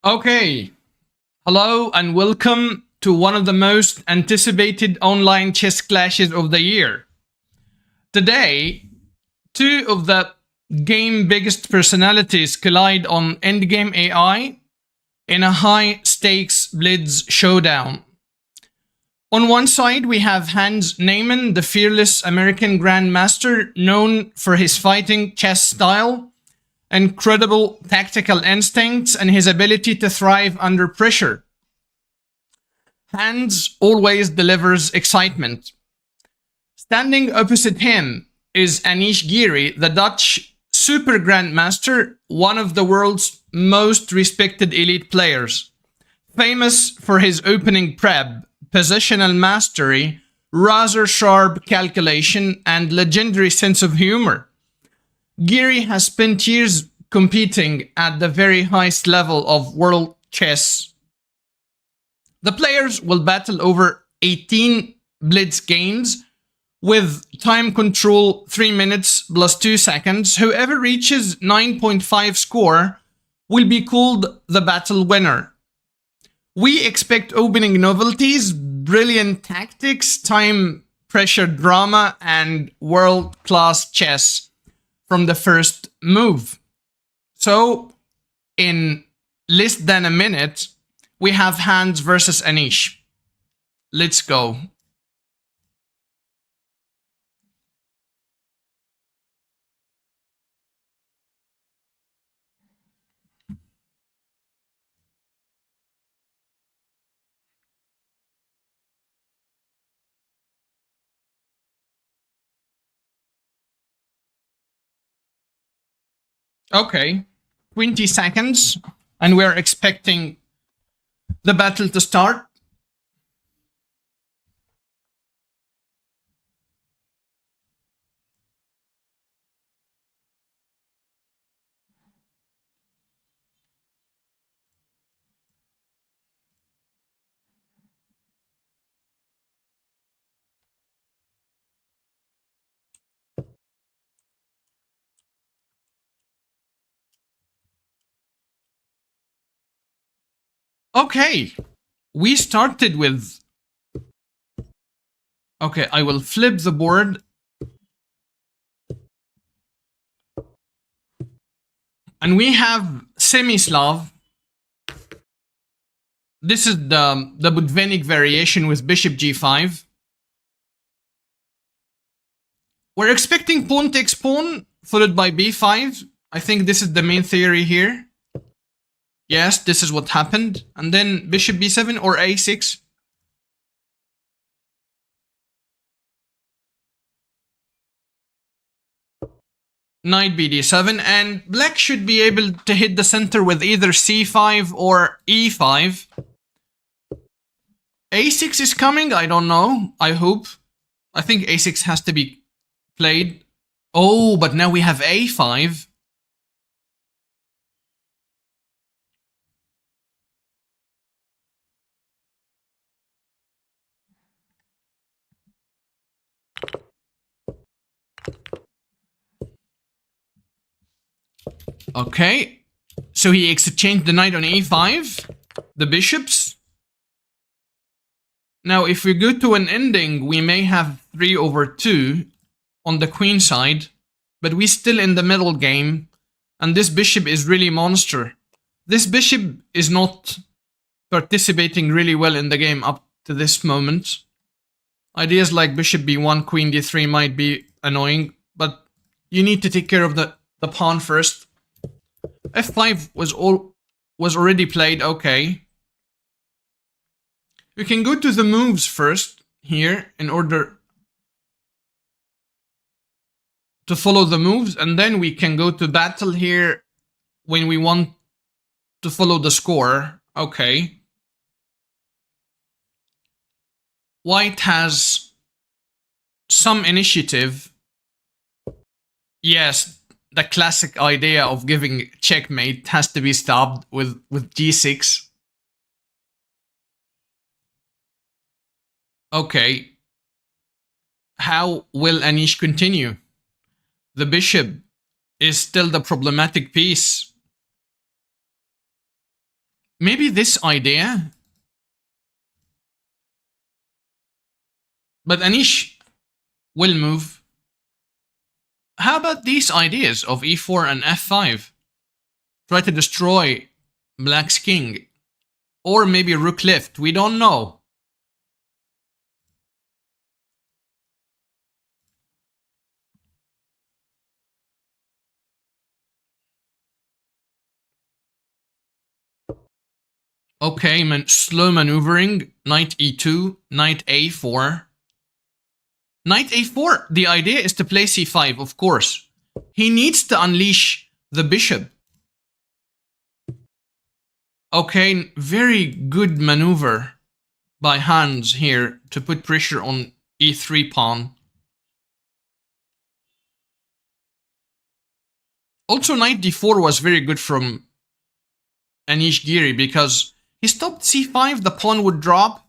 Okay, hello and welcome to one of the most anticipated online chess clashes of the year. Today, two of the game biggest personalities collide on Endgame AI in a high stakes Blitz showdown. On one side, we have Hans Niemann, the fearless American grandmaster known for his fighting chess style, incredible tactical instincts, and his ability to thrive under pressure. Hans always delivers excitement. Standing opposite him is Anish Giri, the Dutch super grandmaster, one of the world's most respected elite players. Famous for his opening prep, positional mastery, razor sharp calculation, and legendary sense of humor. Giri has spent years competing at the very highest level of world chess. The players will battle over 18 Blitz games with time control 3 minutes plus 2 seconds. Whoever reaches 9.5 score will be called the battle winner. We expect opening novelties, brilliant tactics, time pressure drama, and world-class chess from the first move. So, in less than a minute, we have Hans versus Anish. Let's go. Okay, 20 seconds, and we're expecting the battle to start. Okay, we started with... Okay, I will flip the board. And we have Semislav. This is the Budvenik variation with bishop g5. We're expecting pawn takes pawn, followed by b5. I think this is the main theory here. Yes, this is what happened. And then bishop b7 or a6. Knight bd7, and black should be able to hit the center with either c5 or e5. a6 is coming, I don't know, I hope. I think a6 has to be played. Oh, but now we have a5. Okay, so he exchanged the knight on e5, the bishops. Now, if we go to an ending, we may have 3/2 on the queen side, but we're still in the middle game, and this bishop is really monster. This bishop is not participating really well in the game up to this moment. Ideas like bishop b1, queen d3 might be annoying, but you need to take care of the pawn first. f5 was already played, okay. We can go to the moves first here in order to follow the moves, and then we can go to battle here when we want to follow the score. Okay. White has some initiative. Yes, the classic idea of giving checkmate has to be stopped with g6. Okay. How will Anish continue? The bishop is still the problematic piece. Maybe this idea. But Anish will move. How about these ideas of e4 and f5? Try to destroy black's king. Or maybe rook left. We don't know. Okay, slow maneuvering. Knight e2, knight a4. Knight a4, the idea is to play c5, of course. He needs to unleash the bishop. Okay, very good maneuver by Hans here to put pressure on e3 pawn. Also, knight d4 was very good from Anish Giri because he stopped c5, the pawn would drop.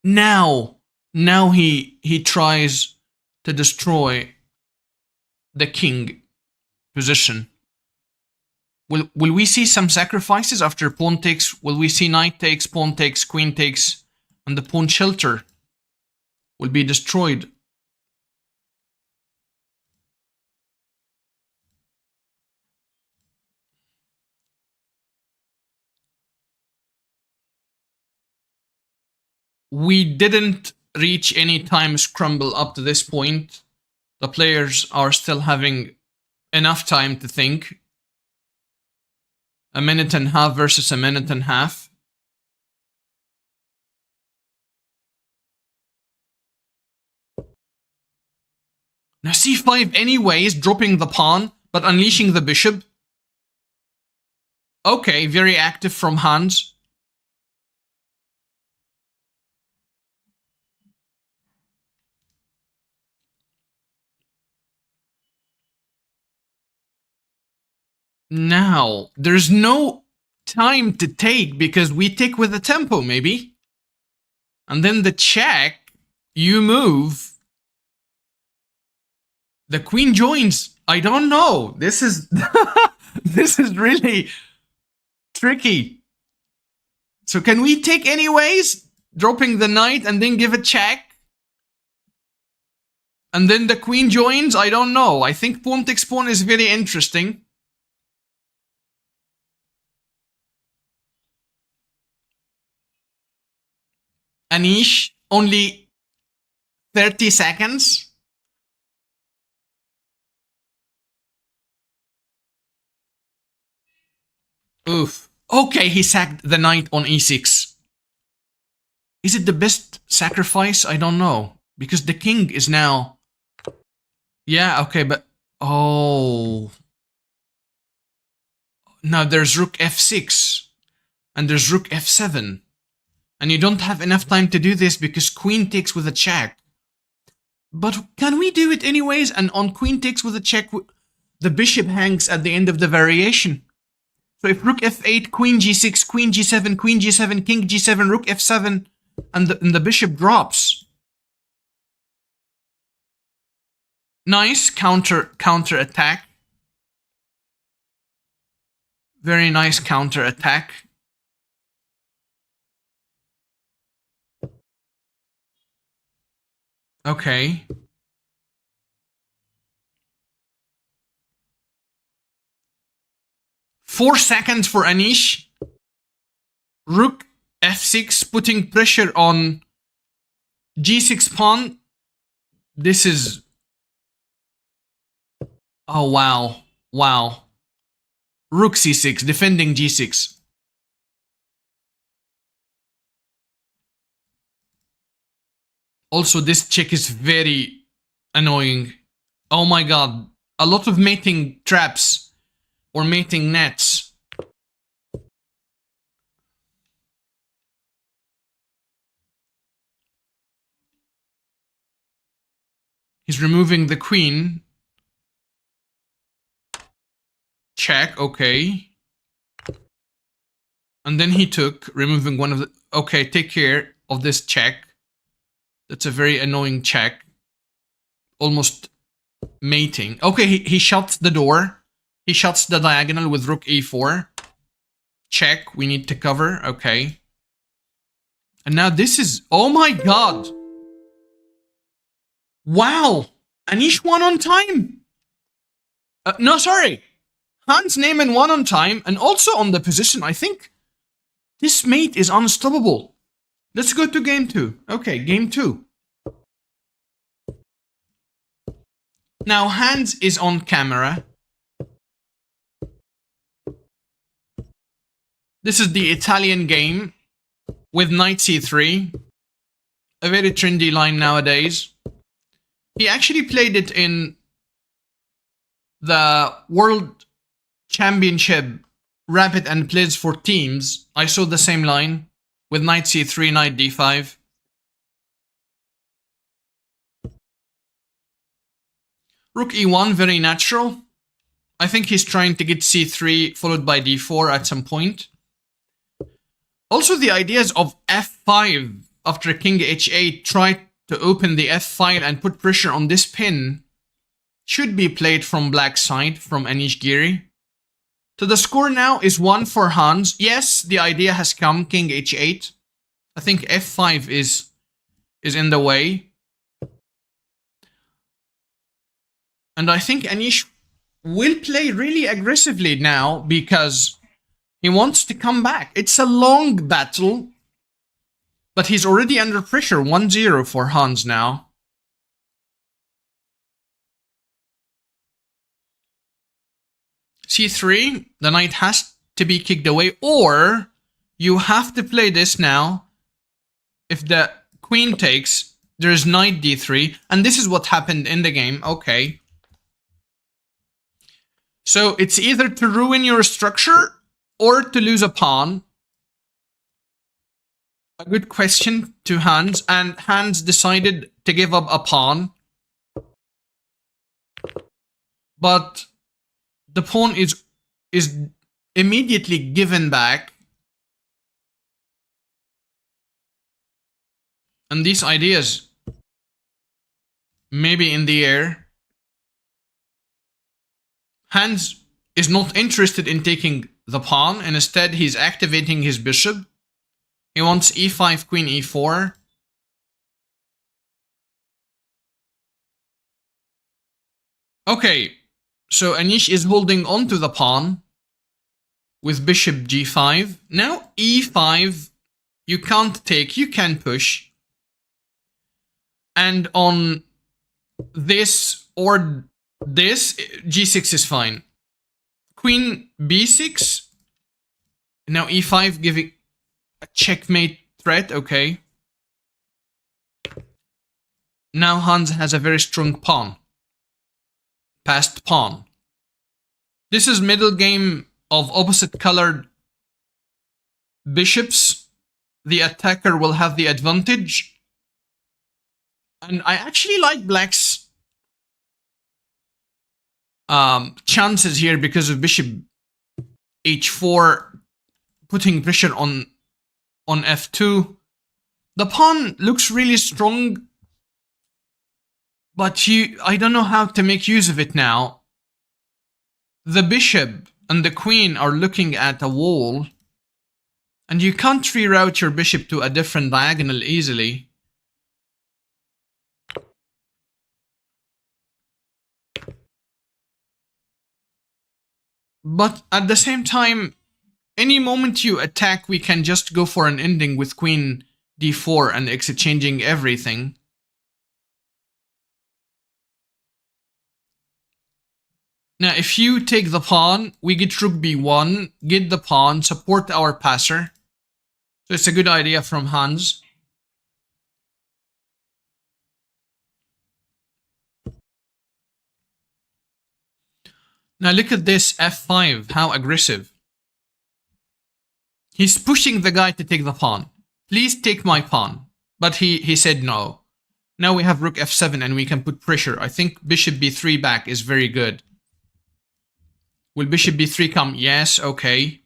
Now he tries to destroy the king position. Will we see some sacrifices after pawn takes? Will we see knight takes, pawn takes, queen takes, and the pawn shelter will be destroyed? We didn't reach any time scramble up to this point. The players are still having enough time to think. A minute and a half versus a minute and a half. Now c5 anyways, dropping the pawn, but unleashing the bishop. Okay, very active from Hans. Now, there's no time to take because we take with the tempo, maybe. And then the check, you move. The queen joins. I don't know. This is this is really tricky. So can we take anyways? Dropping the knight and then give a check? And then the queen joins? I don't know. I think pawn takes pawn is very interesting. Anish, only 30 seconds. Oof. Okay, he sacked the knight on e6. Is it the best sacrifice? I don't know. Because the king is now... Yeah, okay, but... Oh... Now there's rook f6. And there's rook f7. And you don't have enough time to do this because queen takes with a check. But can we do it anyways? And on queen takes with a check, the bishop hangs at the end of the variation. So if rook f8, queen g6, queen g7, king g7, rook f7, and the bishop drops. Nice counter attack. Very nice counter attack. Okay. Four seconds for Anish. Rook f6, putting pressure on g6 pawn. This is... Oh, wow. Wow. Rook c6, defending g6. Also, this check is very annoying. Oh my god. A lot of mating traps or mating nets. He's removing the queen. Check, okay. And then he took, removing one of the... Okay, take care of this check. That's a very annoying check. Almost mating. Okay, he shuts the door. He shuts the diagonal with rook e4. check. We need to cover. Okay. And now this is... Oh my god! Wow! Anish won on time! No, sorry. Hans Niemann won on time and also on the position. I think this mate is unstoppable. Let's go to game 2. Okay, game 2. Now Hans is on camera. This is the Italian game with knight c3. A very trendy line nowadays. He actually played it in the World Championship Rapid and Blitz for teams. I saw the same line with knight c3, knight d5. Rook e1, very natural. I think he's trying to get c3 followed by d4 at some point. Also, the ideas of f5 after king h8 try to open the f file and put pressure on this pin should be played from black side from Anish Giri. So the score now is 1 for Hans. Yes, the idea has come, king h8. I think f5 is in the way. And I think Anish will play really aggressively now because he wants to come back. It's a long battle, but he's already under pressure. 1-0 for Hans now. c3, the knight has to be kicked away, or you have to play this now. If the queen takes, there's knight d3, and this is what happened in the game. Okay. So it's either to ruin your structure or to lose a pawn. A good question to Hans, and Hans decided to give up a pawn. But the pawn is immediately given back. And these ideas may be in the air. Hans is not interested in taking the pawn, and instead he's activating his bishop. He wants e5, queen e4. Okay, so Anish is holding on to the pawn with bishop g5. Now e5, you can't take, you can push. And on this or this, g6 is fine. Queen b6. Now e5 giving a checkmate threat, okay. Now Hans has a very strong pawn. Passed pawn. This is middle game of opposite colored bishops. The attacker will have the advantage. And I actually like black's chances here because of bishop h4 putting pressure on f2. The pawn looks really strong, but I don't know how to make use of it now. The bishop and the queen are looking at a wall, and you can't reroute your bishop to a different diagonal easily. But at the same time, any moment you attack, we can just go for an ending with queen d4 and exchanging everything. Now, if you take the pawn, we get rook b1, get the pawn, support our passer. So it's a good idea from Hans. Now look at this f5, how aggressive. He's pushing the guy to take the pawn. Please take my pawn. But he said no. Now we have rook f7 and we can put pressure. I think bishop b3 back is very good. Will bishop b3 come? Yes, okay.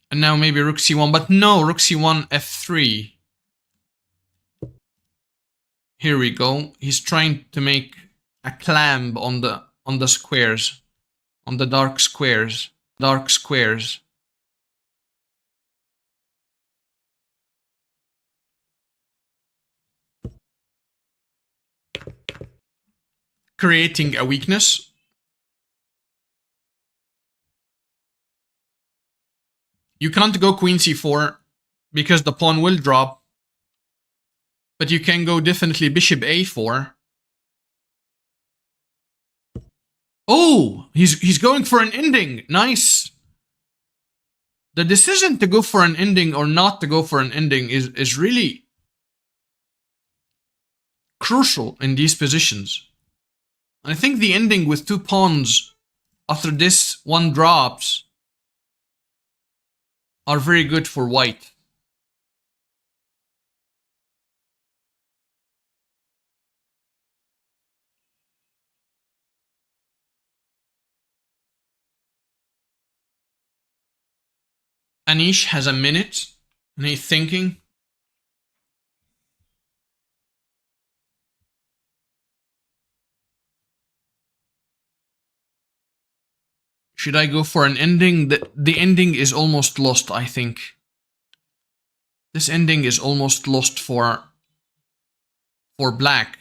And now maybe rook c1, but no, rook c1, f3. Here we go. He's trying to make a clamp on the squares on the dark squares. Dark squares. Creating a weakness. You can't go queen c4 because the pawn will drop. But you can go definitely bishop a4. Oh, he's going for an ending. Nice. The decision to go for an ending or not to go for an ending is really crucial in these positions. I think the ending with 2 pawns after this one drops are very good for white. Anish has a minute and he's thinking. Should I go for an ending? The ending is almost lost, I think. This ending is almost lost for black.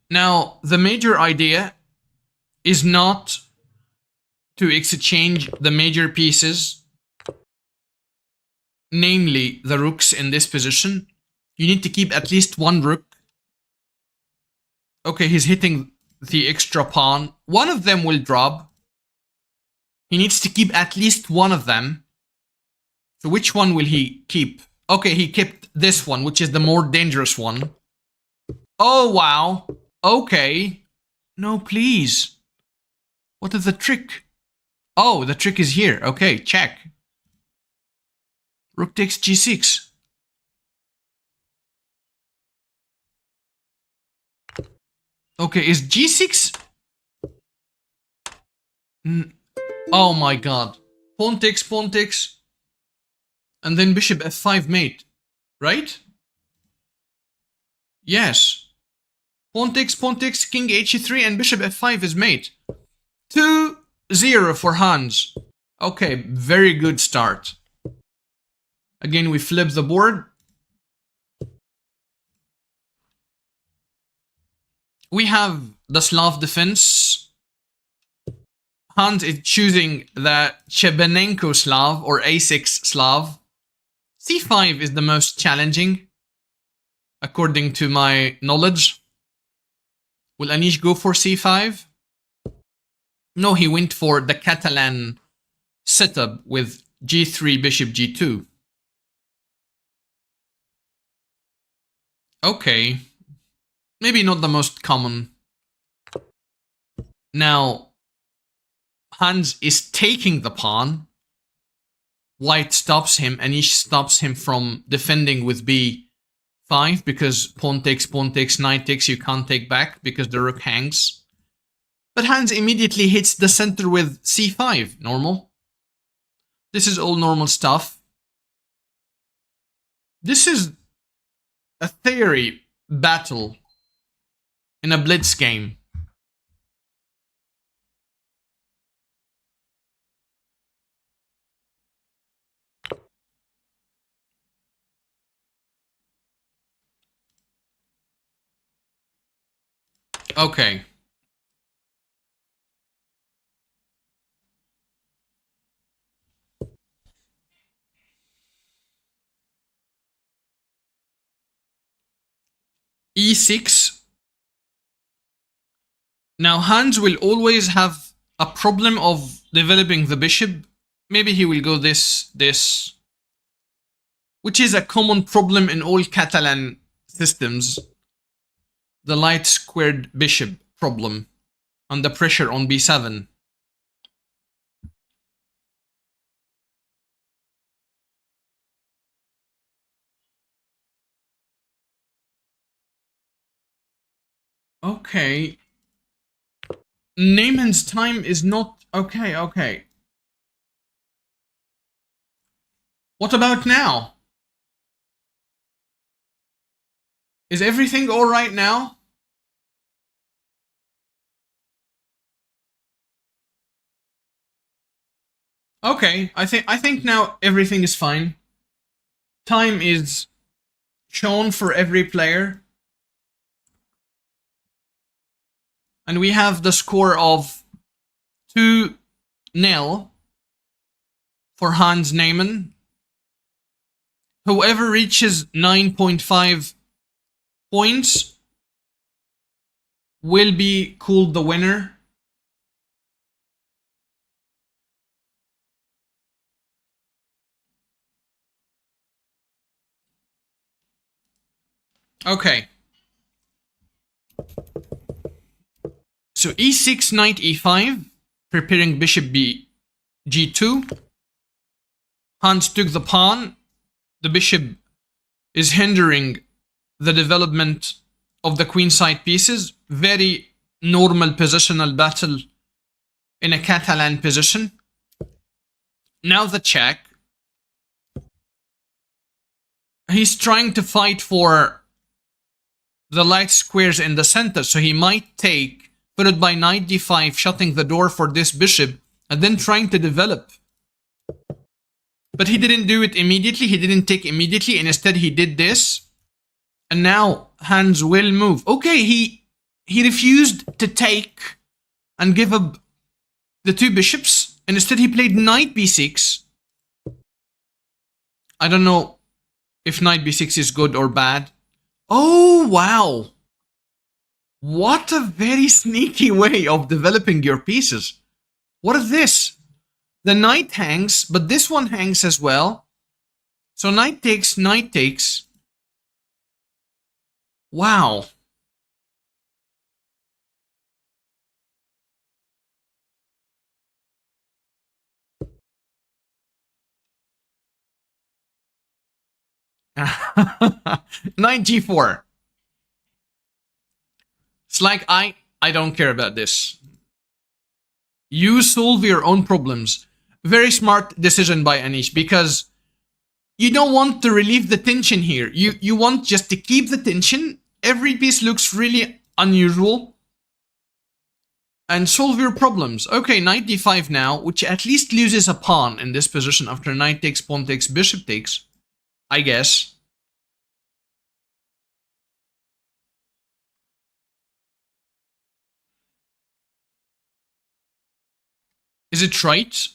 Now, the major idea is not to exchange the major pieces, namely the rooks in this position. You need to keep at least one rook. Okay, he's hitting the extra pawn. One of them will drop. He needs to keep at least one of them. So which one will he keep? Okay, he kept this one, which is the more dangerous one. Oh, wow. Okay. No, please. What is the trick? Oh, the trick is here. Okay, check. Rook takes g6. Okay, is g6? Oh my god. Pawn takes. And then bishop f5 mate. Right? Yes. Pawn takes, king h3, and bishop f5 is mate. 2-0 for Hans. Okay, very good start. Again, we flip the board. We have the Slav defense. Hans is choosing the Chebenenko Slav or A6 Slav. C5 is the most challenging, according to my knowledge. Will Anish go for c5? No, he went for the Catalan setup with g3, bishop g2. Okay. Maybe not the most common. Now, Hans is taking the pawn. White stops him. Anish stops him from defending with b5 because pawn takes, knight takes. You can't take back because the rook hangs. But Hans immediately hits the center with c5. Normal. This is all normal stuff. This is a theory battle in a Blitz game. Okay. e6. Now Hans will always have a problem of developing the bishop. Maybe he will go this, which is a common problem in all Catalan systems. The light squared bishop problem and the pressure on b7. Okay. Niemann's time is not... Okay. What about now? Is everything alright now? Okay, I think now everything is fine. Time is shown for every player. And we have the score of 2-0 for Hans Niemann. Whoever reaches 9.5 points will be called the winner. Okay. So e6, knight e5, preparing bishop b g2. Hans took the pawn. The bishop is hindering the development of the queenside pieces. Very normal positional battle in a Catalan position. Now the check. He's trying to fight for the light squares in the center, so he might take, followed by knight d5, shutting the door for this bishop, and then trying to develop. But he didn't do it immediately, he didn't take immediately, and instead he did this. And now Hans will move. Okay, he refused to take and give up the two bishops, and instead he played knight b6. I don't know if knight b6 is good or bad. Oh, wow. What a very sneaky way of developing your pieces. What is this? The knight hangs, but this one hangs as well. So knight takes, knight takes. Wow. Knight g4. It's like, I don't care about this. You solve your own problems. Very smart decision by Anish, because you don't want to relieve the tension here. You want just to keep the tension. Every piece looks really unusual. And solve your problems. Okay, knight d5 now, which at least loses a pawn in this position after knight takes, pawn takes, bishop takes. I guess. Is it right?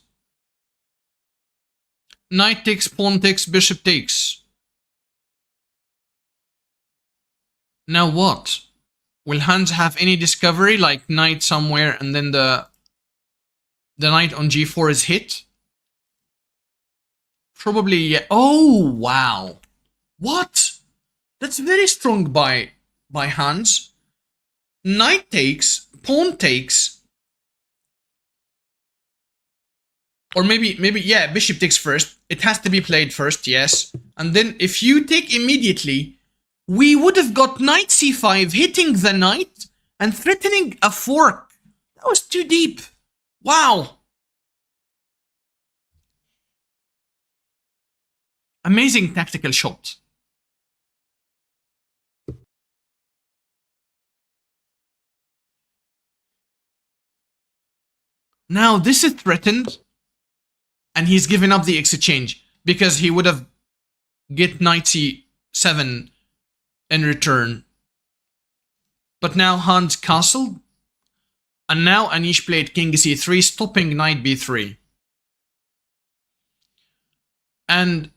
Knight takes, pawn takes, bishop takes. Now what? Will Hans have any discovery, like knight somewhere and then the knight on g4 is hit? Probably, yeah. Oh, wow. What? That's very strong by Hans. Knight takes, pawn takes. Or maybe, yeah, bishop takes first. It has to be played first, yes. And then if you take immediately, we would have got knight c5 hitting the knight and threatening a fork. That was too deep. Wow. Amazing tactical shot. Now this is threatened, and he's given up the exchange because he would have get knight c7 in return. But now Hans castled, and now Anish played king c3, stopping knight b3. And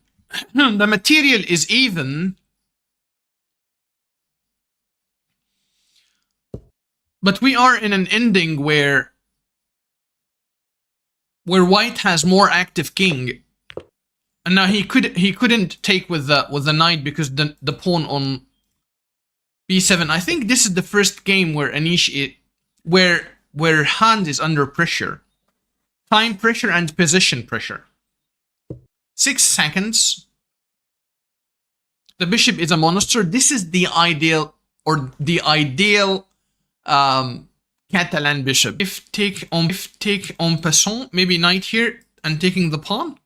the material is even, but we are in an ending where white has more active king. And now he couldn't take with the knight because the pawn on b7. I think this is the first game where Anish where Hans is under pressure. Time pressure and position pressure. 6 seconds. The bishop is a monster. This is the ideal Catalan bishop. If take en passant, maybe knight here and taking the pawn.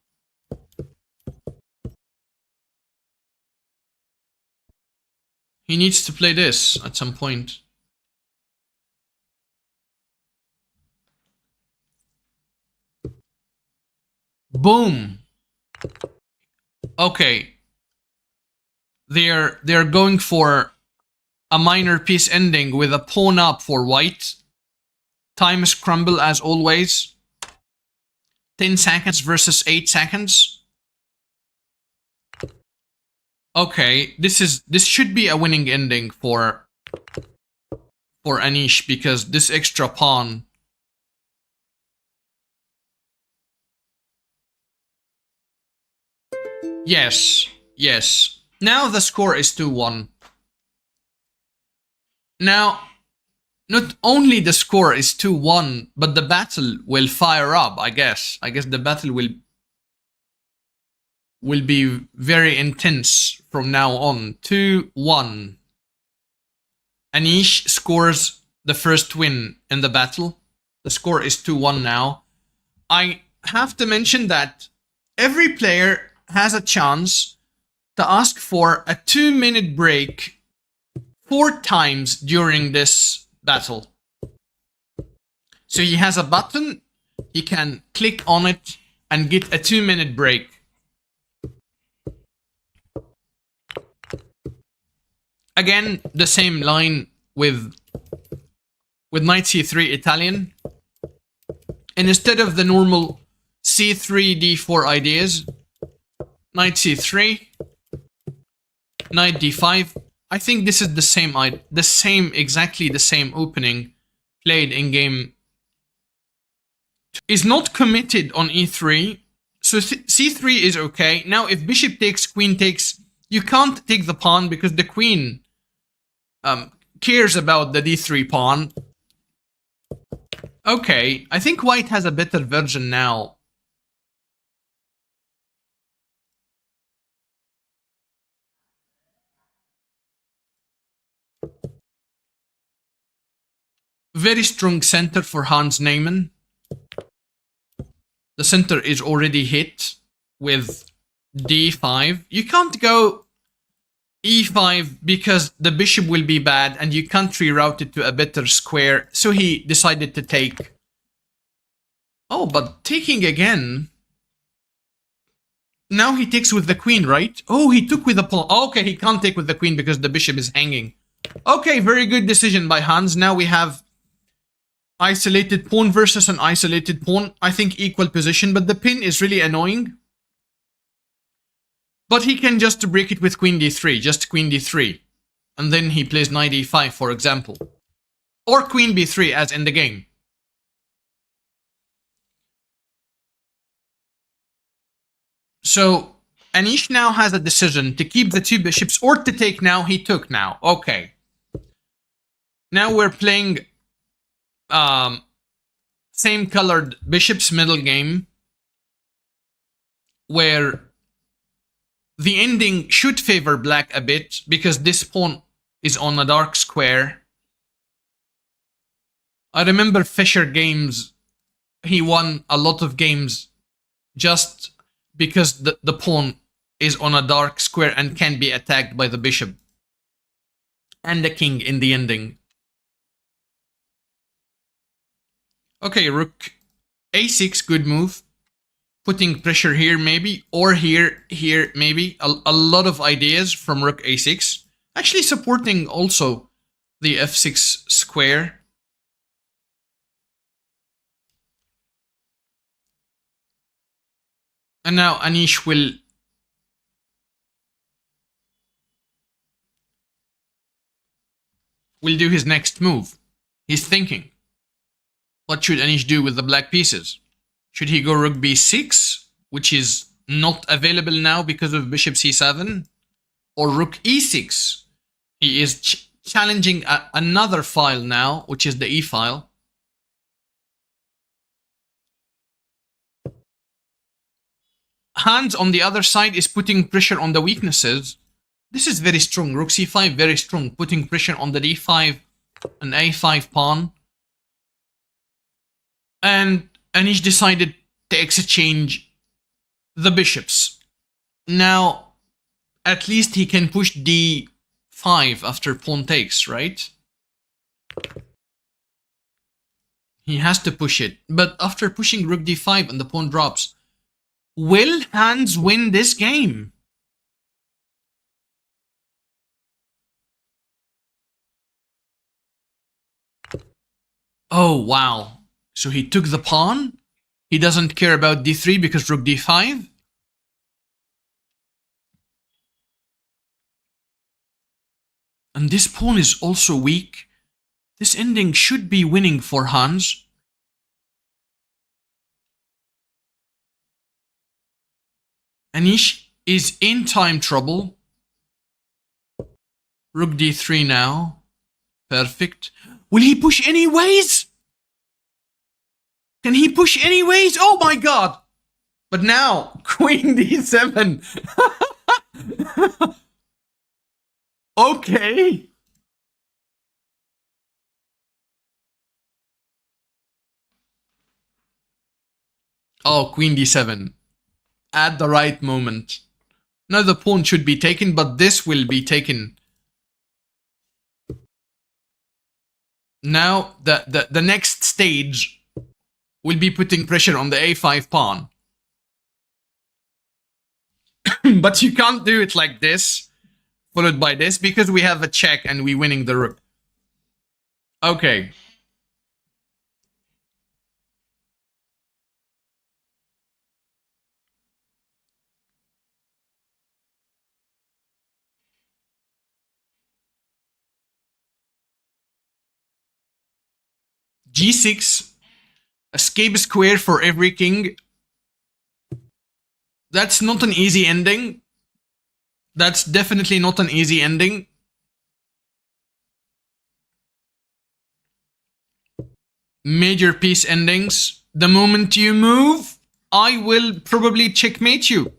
He needs to play this at some point. Boom. Okay. They're going for a minor piece ending with a pawn up for white. Time scramble as always. 10 seconds versus 8 seconds. Okay, this should be a winning ending for Anish because this extra pawn. Yes, yes. Now the score is 2-1. Now, not only the score is 2-1, but the battle will fire up, I guess. I guess the battle will be very intense from now on. 2-1. Anish scores the first win in the battle. The score is 2-1 now. I have to mention that every player has a chance to ask for a 2-minute break 4 times during this battle. So he has a button, he can click on it and get a 2-minute break. Again, the same line with knight c3 Italian. And instead of the normal c3 d4 ideas, knight c3, knight d5. I think this is exactly the same opening played in game. Is not committed on e3, so c3 is okay. Now if bishop takes, queen takes, you can't take the pawn because the queen cares about the d3 pawn. Okay, I think white has a better version now. Very strong center for Hans Niemann. The center is already hit with d5. You can't go e5 because the bishop will be bad and you can't reroute it to a better square. So he decided to take. Oh, but taking again. Now he takes with the queen, right? Oh, he took with the pawn. Okay, he can't take with the queen because the bishop is hanging. Okay, very good decision by Hans. Now we have isolated pawn versus an isolated pawn. I think equal position, but the pin is really annoying. But he can just break it with queen d3, just queen d3. And then he plays knight e5, for example. Or queen b3, as in the game. So, Anish now has a decision to keep the 2 bishops or to take now. He took now. Okay. Now we're playing same colored bishops middle game, where the ending should favor black a bit because this pawn is on a dark square. I remember Fischer games, he won a lot of games just because the pawn is on a dark square and can be attacked by the bishop and the king in the ending. Okay, rook a6, good move. Putting pressure here maybe, or here maybe. A lot of ideas from rook a6. Actually supporting also the f6 square. And now Anish will do his next move. He's thinking. What should Anish do with the black pieces? Should he go rook b6, which is not available now because of bishop c7? Or rook e6? He is challenging another file now, which is the e file. Hans on the other side is putting pressure on the weaknesses. This is very strong. Rook c5, very strong. Putting pressure on the d5 and a5 pawn. And Anish decided to exchange the bishops. Now, at least he can push d5 after pawn takes, right? He has to push it. But after pushing rook d5 and the pawn drops, Will Hans win this game? Oh, wow. So he took the pawn? He doesn't care about d3 because rook d5? And this pawn is also weak. This ending should be winning for Hans. Anish is in time trouble. Rook d3 now. Perfect. Will he push anyways? Can he push anyways? Oh my god! But now, queen d7. Okay. Oh, queen d7. At the right moment. Now the pawn should be taken, but this will be taken. Now, the next stage will be putting pressure on the a5 pawn. But you can't do it like this, followed by this, because we have a check and we're winning the rook. Okay. g6. Escape square for every king. That's not an easy ending. That's definitely not an easy ending. Major piece endings. The moment you move, I will probably checkmate you.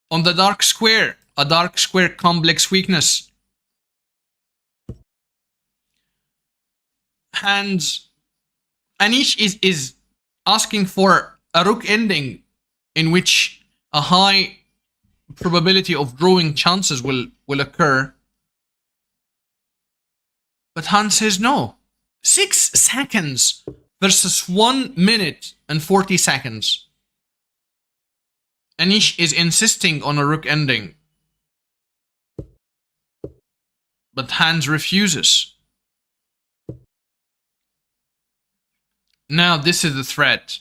On the dark square. A dark square complex weakness. Hands. Anish is asking for a rook ending in which a high probability of drawing chances will occur. But Hans says no. 6 seconds versus 1 minute and 40 seconds. Anish is insisting on a rook ending. But Hans refuses. Now this is the threat.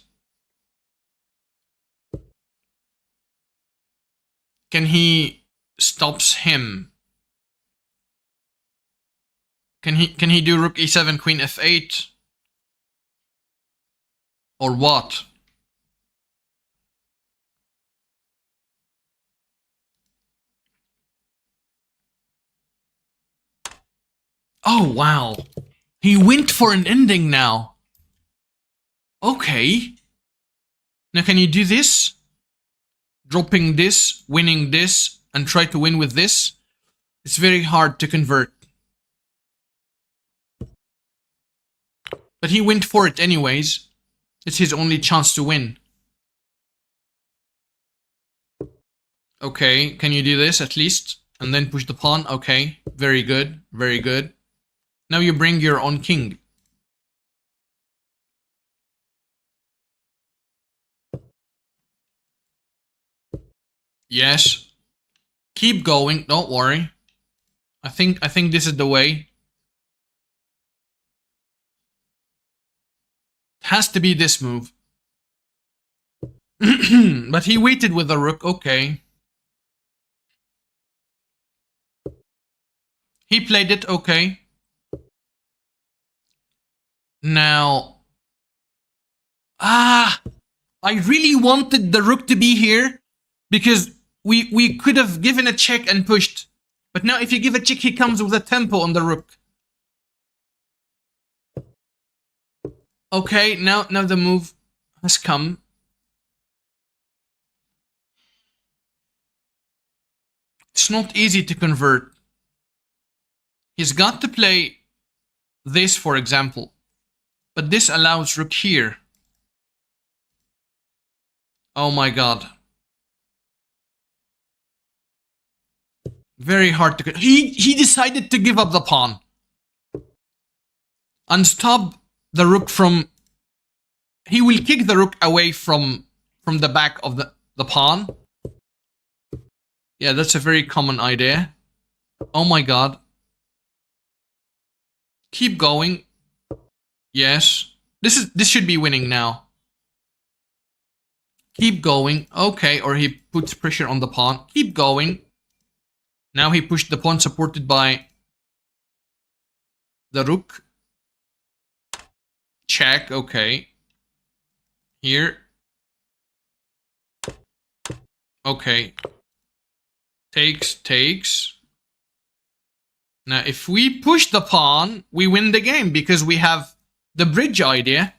Can he stops him? Can he do rook e7, queen f8? Or what? Oh wow. He went for an ending now. Okay. Now can you do this? Dropping this, winning this, and try to win with this? It's very hard to convert. But he went for it anyways. It's his only chance to win. Okay, can you do this at least? And then push the pawn? Okay, very good, very good. Now you bring your own king. Yes. Keep going, don't worry. I think this is the way. It has to be this move. But he waited with the rook, okay. He played it, okay. Now... I really wanted the rook to be here because we could have given a check and pushed. But now if you give a check, he comes with a tempo on the rook. Okay, now the move has come. It's not easy to convert. He's got to play this, for example. But this allows rook here. Oh my god. Very hard to... He decided to give up the pawn. And stop the rook from he will kick the rook away from the back of the pawn. Yeah, that's a very common idea. Oh my god. Keep going. Yes. This should be winning now. Keep going. Okay, or he puts pressure on the pawn. Keep going. Now he pushed the pawn supported by the rook. Check, okay. Here. Okay. Takes. Now, if we push the pawn, we win the game because we have the bridge idea.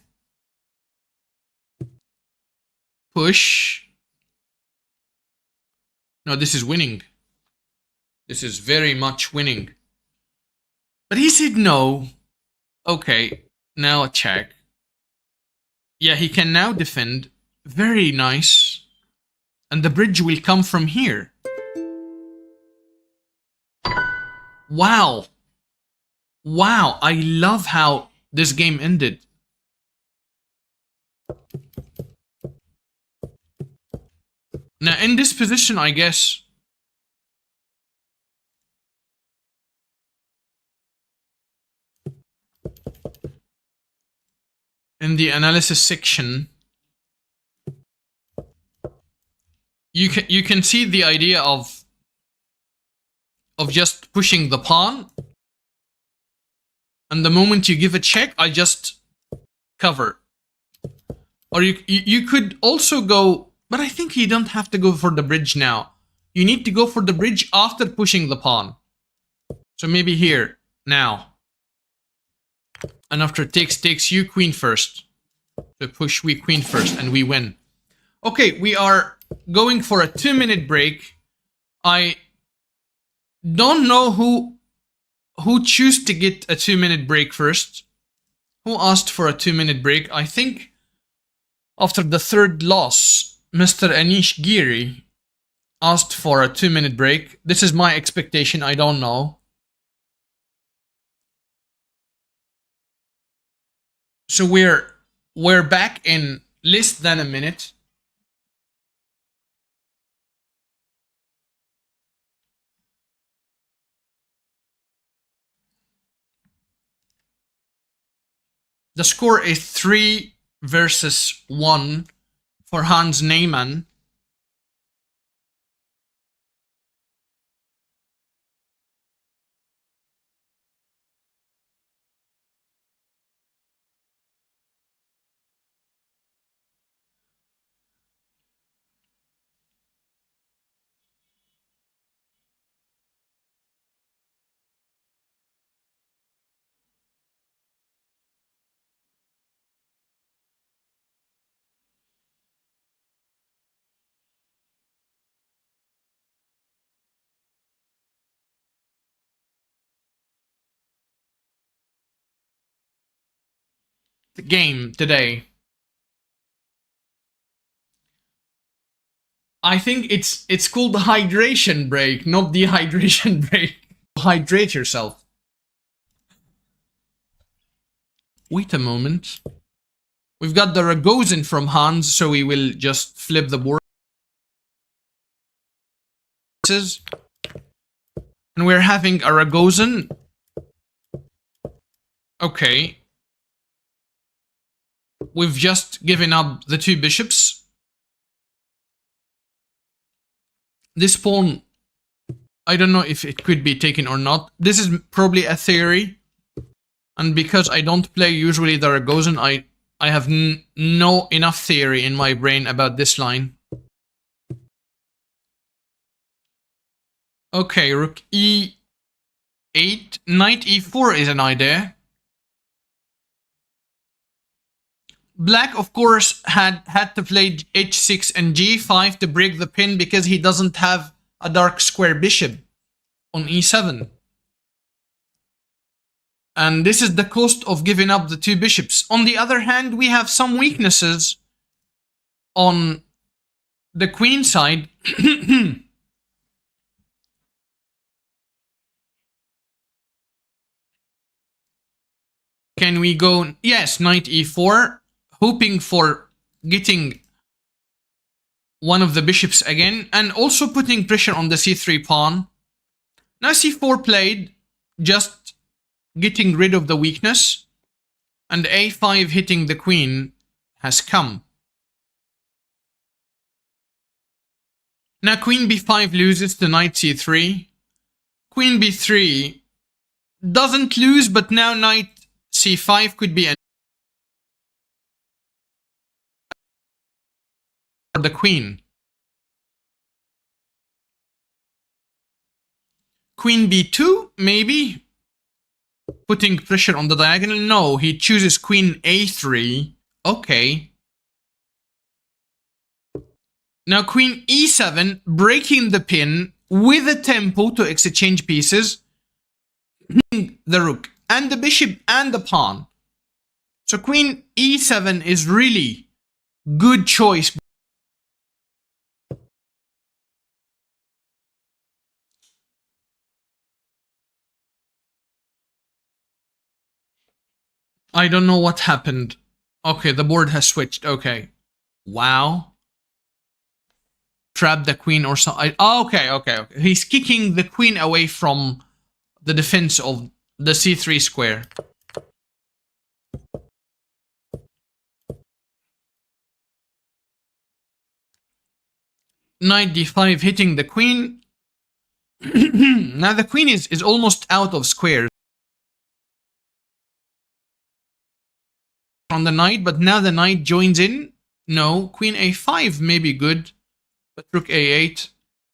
Push. No, this is winning. This is very much winning. But he said no. Okay, now a check. Yeah, he can now defend. Very nice. And the bridge will come from here. Wow. Wow, I love how this game ended. Now, in this position, I guess... in the analysis section, you can see the idea of just pushing the pawn, and the moment you give a check, I just cover. Or you could also go, but I think you don't have to go for the bridge now. You need to go for the bridge after pushing the pawn. So maybe here now. And after takes you queen first. So push we queen first and we win. Okay, we are going for a 2-minute break. I don't know who chose to get a 2-minute break first. Who asked for a 2-minute break? I think after the third loss, Mr. Anish Giri asked for a 2-minute break. This is my expectation, I don't know. So we're back in less than a minute. The score is 3 versus 1 for Hans Niemann. The game today. I think it's called the hydration break, not dehydration break. Hydrate yourself. Wait a moment. We've got the Ragozin from Hans, so we will just flip the board. And we're having a Ragozin. Okay. We've just given up the 2 bishops. This pawn, I don't know if it could be taken or not. This is probably a theory. And because I don't play usually the Ragozin, I have no enough theory in my brain about this line. Okay, rook e8, knight e4 is an idea. Black, of course, had to play h6 and g5 to break the pin because he doesn't have a dark square bishop on e7. And this is the cost of giving up the 2 bishops. On the other hand, we have some weaknesses on the queen side. Can we go? Yes, knight e4. hoping for getting one of the bishops again, and also putting pressure on the c3 pawn. Now c4 played, just getting rid of the weakness, and a5 hitting the queen has come. Now queen b5 loses to knight c3. Queen b3 doesn't lose, but now knight c5 could be for the queen. Queen b2, maybe? Putting pressure on the diagonal? No, he chooses queen a3. Okay. Now queen e7, breaking the pin with a tempo to exchange pieces. The rook and the bishop and the pawn. So queen e7 is really good choice. I don't know what happened. Okay, the board has switched. Okay. Wow. Trap the queen or something. Okay. He's kicking the queen away from the defense of the c3 square. Knight d5 hitting the queen. Now the queen is almost out of squares on the knight, but now the knight joins in. No, queen a5 may be good, but rook a8.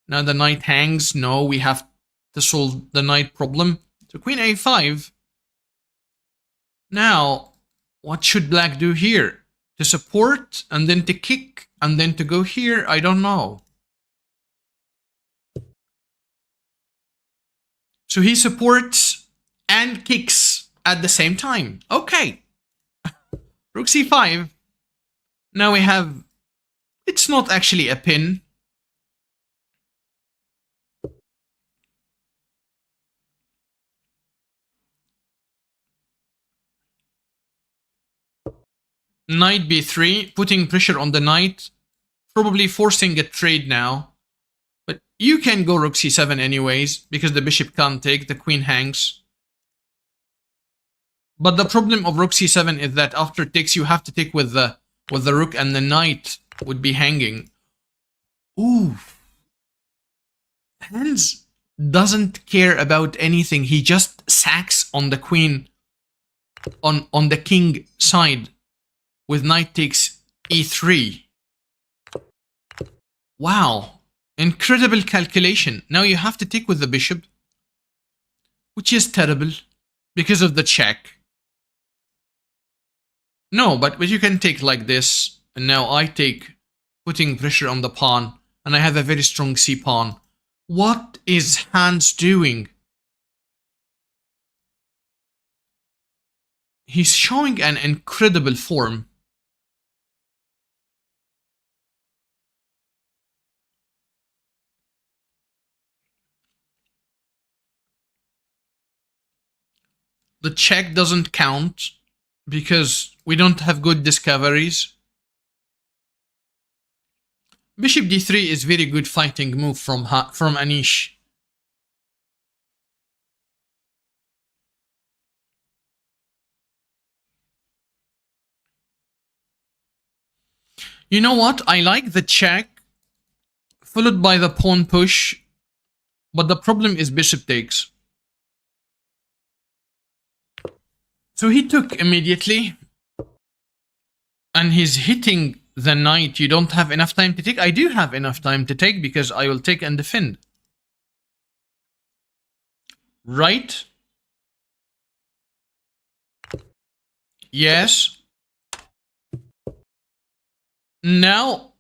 Now the knight hangs. No, we have to solve the knight problem. So queen a5. Now, what should black do here? To support, and then to kick, and then to go here? I don't know. So he supports and kicks at the same time. Okay. Rook c5. Now we have... It's not actually a pin. Knight b3, putting pressure on the knight. Probably forcing a trade now. But you can go rook c7 anyways, because the bishop can't take, the queen hangs. But the problem of rook c7 is that after takes, you have to take with the rook, and the knight would be hanging. Ooh. Hans doesn't care about anything. He just sacks on the queen, on the king side, with knight takes e3. Wow. Incredible calculation. Now you have to take with the bishop, which is terrible because of the check. No, but you can take like this, and now I take, putting pressure on the pawn, and I have a very strong c-pawn. What is Hans doing? He's showing an incredible form. The check doesn't count because we don't have good discoveries. Bishop d3 is very good fighting move from Anish. You know what? I like the check followed by the pawn push, but the problem is bishop takes. So he took immediately, and he's hitting the knight. You don't have enough time to take. I do have enough time to take because I will take and defend. Right? Yes. Now,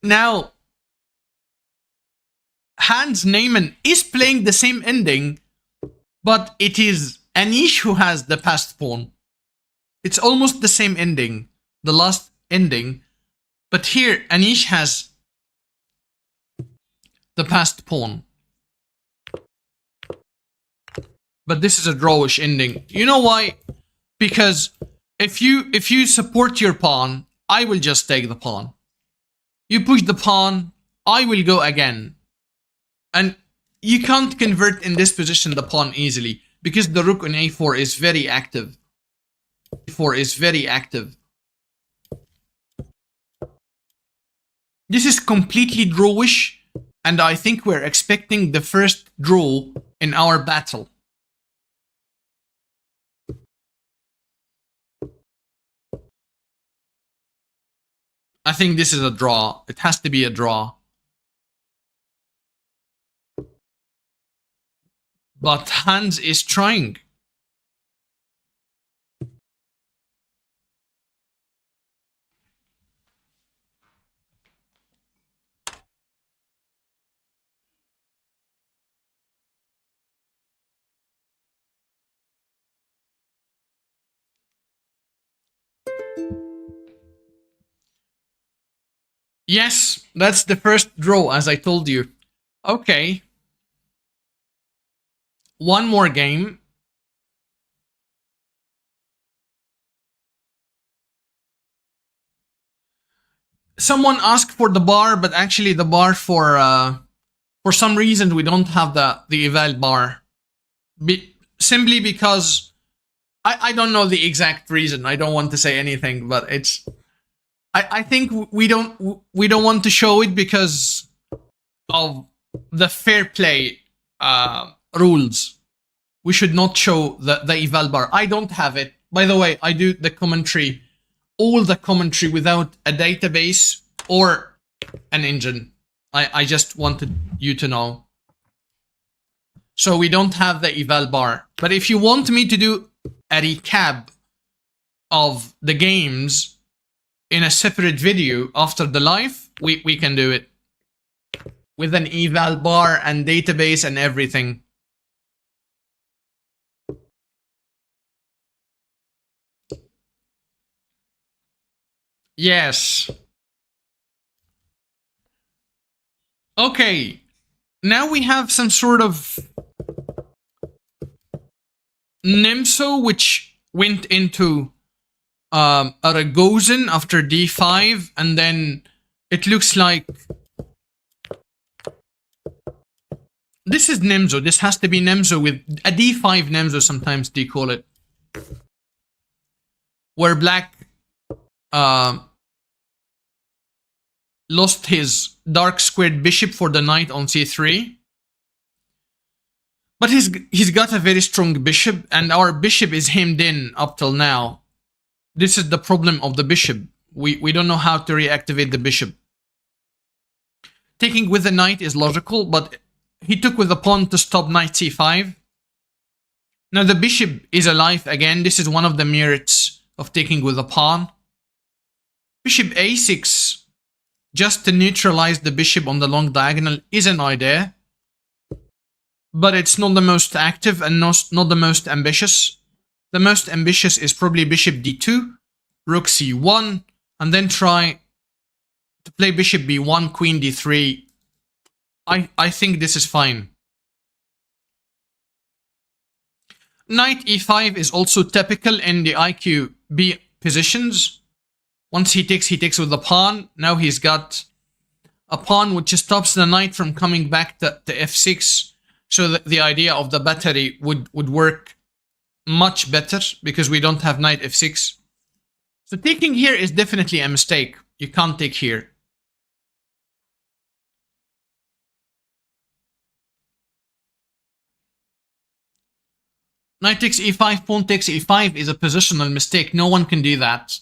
now, Hans Niemann is playing the same ending, but it is Anish who has the passed pawn. It's almost the same ending, the last ending, but here Anish has the passed pawn. But this is a drawish ending. You know why? Because If you support your pawn, I will just take the pawn. You push the pawn, I will go again. And you can't convert in this position the pawn easily because the rook on a4 is very active. a4 is very active. This is completely drawish, and I think we're expecting the first draw in our battle. I think this is a draw. It has to be a draw. But Hans is trying. Yes, that's the first draw, as I told you. Okay. One more game. Someone asked for the bar, but actually the bar for some reason we don't have the eval bar. Simply because I don't know the exact reason. I don't want to say anything, but it's I think we don't want to show it because of the fair play rules. We should not show the eval bar. I don't have it. By the way, I do the commentary, all the commentary without a database or an engine. I just wanted you to know. So we don't have the eval bar. But if you want me to do a recap of the games in a separate video after the live, we can do it. With an eval bar and database and everything. Yes. Okay. Now we have some sort of Nimso, which went into Aragosin after d5, and then it looks like this is Nimzo. This has to be Nimzo with a d5 Nimzo, sometimes they call it. Where black lost his dark squared bishop for the knight on c3. But he's got a very strong bishop, and our bishop is hemmed in up till now. This is the problem of the bishop. We don't know how to reactivate the bishop. Taking with the knight is logical, but he took with the pawn to stop knight c5. Now the bishop is alive again. This is one of the merits of taking with a pawn. Bishop a6, just to neutralize the bishop on the long diagonal, is an idea. But it's not the most active and not the most ambitious. The most ambitious is probably bishop d2, rook c1, and then try to play bishop b1, queen d3. I think this is fine. Knight e5 is also typical in the IQB positions. Once he takes with the pawn. Now he's got a pawn which stops the knight from coming back to f6. So the idea of the battery would work much better because we don't have knight f6. So taking here is definitely a mistake. You can't take here. Knight takes e5, pawn takes e5 is a positional mistake. No one can do that.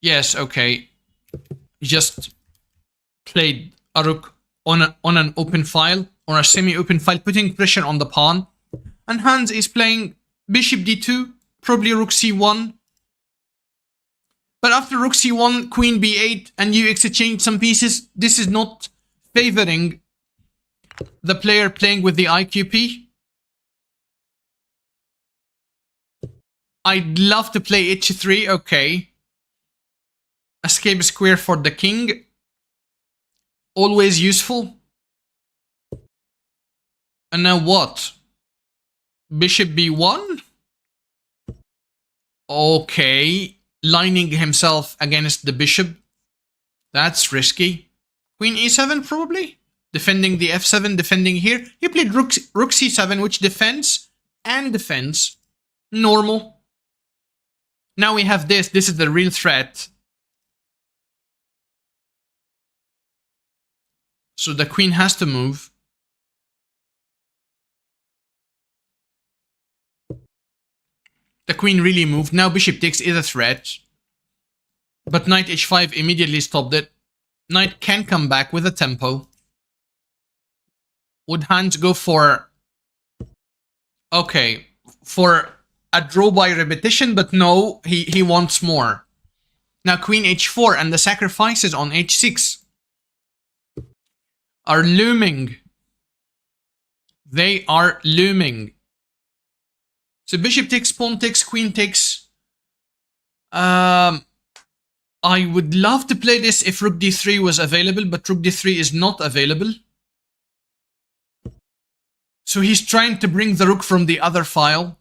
Yes, okay. He just played a rook on an open file or a semi-open file, putting pressure on the pawn. And Hans is playing bishop d2, probably rook c1. But after rook c1, queen b8, and you exchange some pieces, this is not favoring the player playing with the IQP. I'd love to play h3, okay. Escape square for the king. Always useful. And now what? Bishop b1? Okay, lining himself against the bishop. That's risky. Queen e7 probably? Defending the f7, defending here. He played rook c7, which defends and defends. Normal. Now we have this. This is the real threat. So the queen has to move. The queen really moved. Now bishop takes is a threat. But knight h5 immediately stopped it. Knight can come back with a tempo. Would Hans go for... Okay, for a draw by repetition, but no, he wants more. Now queen h4 and the sacrifices on h6 are looming. They are looming. So bishop takes, pawn takes, queen takes. I would love to play this if rook d3 was available, but rook d3 is not available. So he's trying to bring the rook from the other file.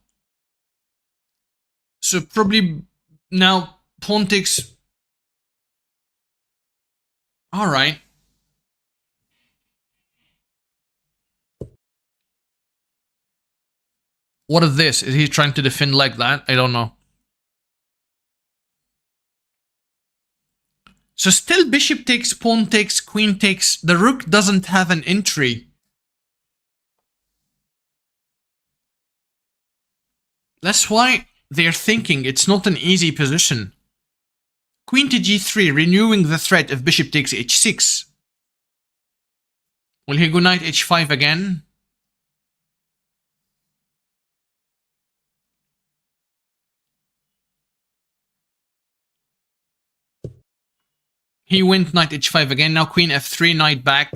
So probably now pawn takes. All right. What is this? Is he trying to defend like that? I don't know. So still bishop takes, pawn takes, queen takes. The rook doesn't have an entry. That's why they're thinking it's not an easy position. Queen to g3, renewing the threat if bishop takes h6. Will he go knight h5 again? He went knight h5 again. Now queen f3, knight back.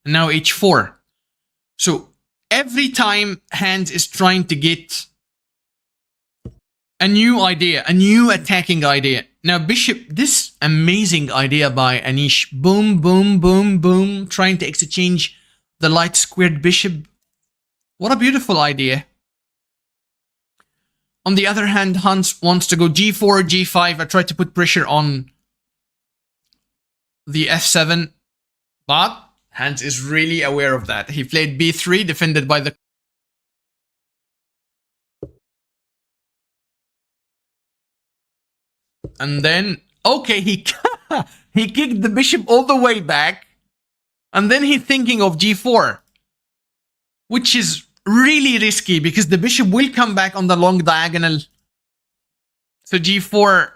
And now h4. So every time Hans is trying to get a new idea, a new attacking idea. Now bishop, this amazing idea by Anish. Boom, boom, boom, boom. Trying to exchange the light squared bishop. What a beautiful idea. On the other hand, Hans wants to go g4, g5. I tried to put pressure on the f7. But Hans is really aware of that. He played b3, defended by the... And then, okay, he kicked the bishop all the way back. And then he's thinking of g4. Which is really risky because the bishop will come back on the long diagonal. So g4...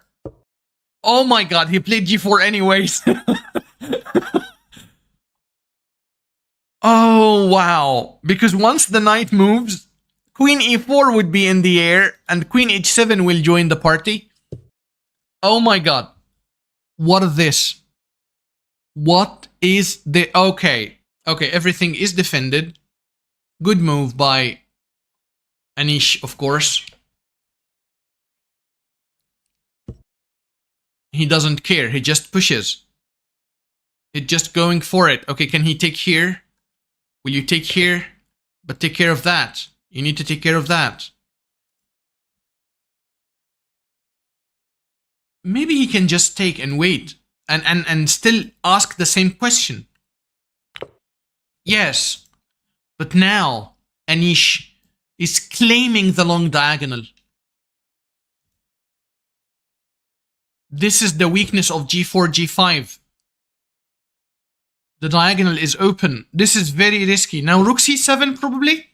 Oh my god, he played g4 anyways. Oh, wow. Because once the knight moves, queen e4 would be in the air and queen h7 will join the party. Oh my god. What is this? What is the... Okay. Okay, everything is defended. Good move by Anish, of course. He doesn't care. He just pushes. He's just going for it. Okay, can he take here? Will you take here? But take care of that. You need to take care of that. Maybe he can just take and wait and still ask the same question. Yes, but now Anish is claiming the long diagonal. This is the weakness of g4, g5. The diagonal is open. This is very risky. Now rook c7 probably,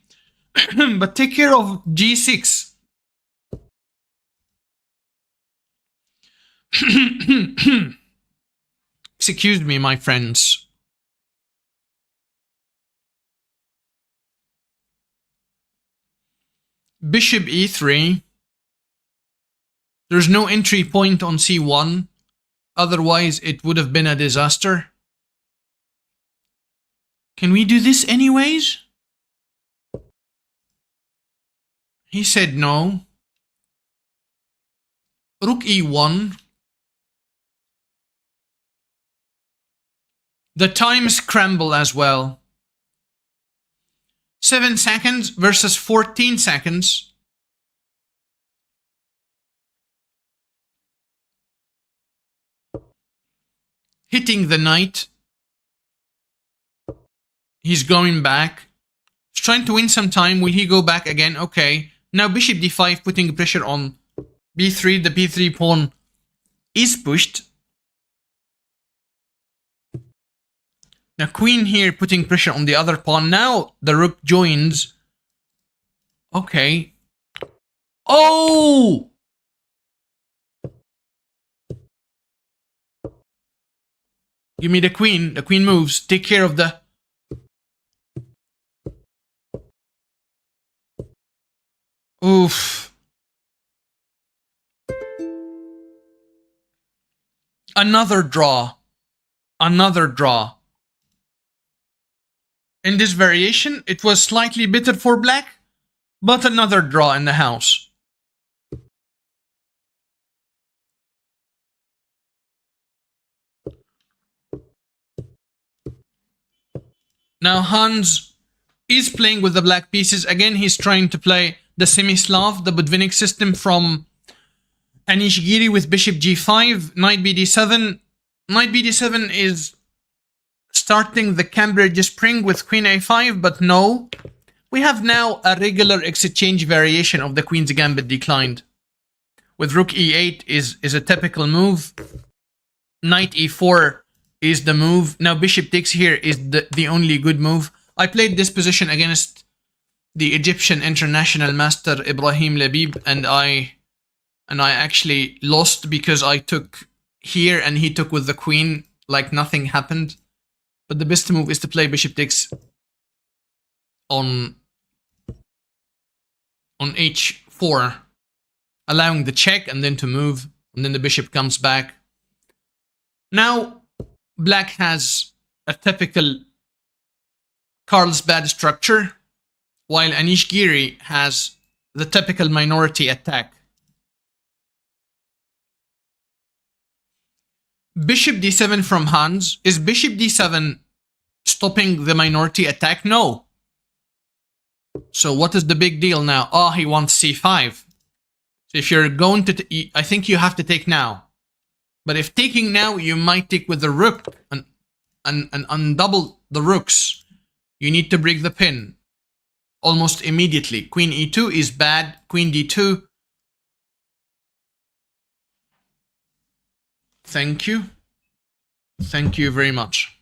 but take care of g6. Excuse me, my friends. Bishop e3. There's no entry point on c1. Otherwise, it would have been a disaster. Can we do this anyways? He said no. Rook e1. The time scramble as well. 7 seconds versus 14 seconds. hitting the knight. He's going back. He's trying to win some time. Will he go back again? Okay. Now bishop d5, putting pressure on b3. The b3 pawn is pushed. Now queen here, putting pressure on the other pawn. Now the rook joins. Okay. Oh! Give me the queen. The queen moves. Take care of the... Oof. Another draw. Another draw. In this variation, it was slightly better for black, but another draw in the house. Now Hans is playing with the black pieces. Again, he's trying to play the semi-Slav, the Budvinnik system from Anish Giri with bishop g5, knight bd7. Knight bd7 is starting the Cambridge Spring with queen a5, but no. We have now a regular exchange variation of the Queen's Gambit declined. With rook e8 is a typical move. Knight e4 is the move. Now bishop takes here is the only good move. I played this position against the Egyptian international master Ibrahim Labib, and I actually lost because I took here and he took with the queen like nothing happened. But the best move is to play bishop takes on h4, allowing the check and then to move, and then the bishop comes back. Now black has a typical Carlsbad structure, while Anish Giri has the typical minority attack. Bishop d7 from Hans. Is bishop d7 stopping the minority attack? No. So what is the big deal now? Oh, he wants c5. So if you're going to... I think you have to take now. But if taking now, you might take with the rook and undouble the rooks. You need to break the pin almost immediately. Queen e2 is bad. Queen d2. Thank you. Thank you very much.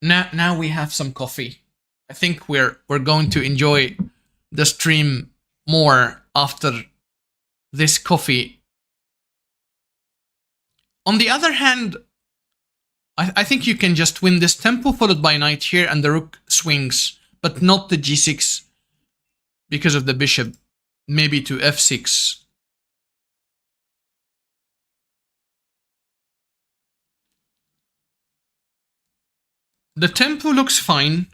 Now we have some coffee. I think we're going to enjoy the stream more after this coffee. On the other hand, I think you can just win this tempo followed by knight here and the rook swings, but not the g6 because of the bishop. Maybe to f6. The tempo looks fine.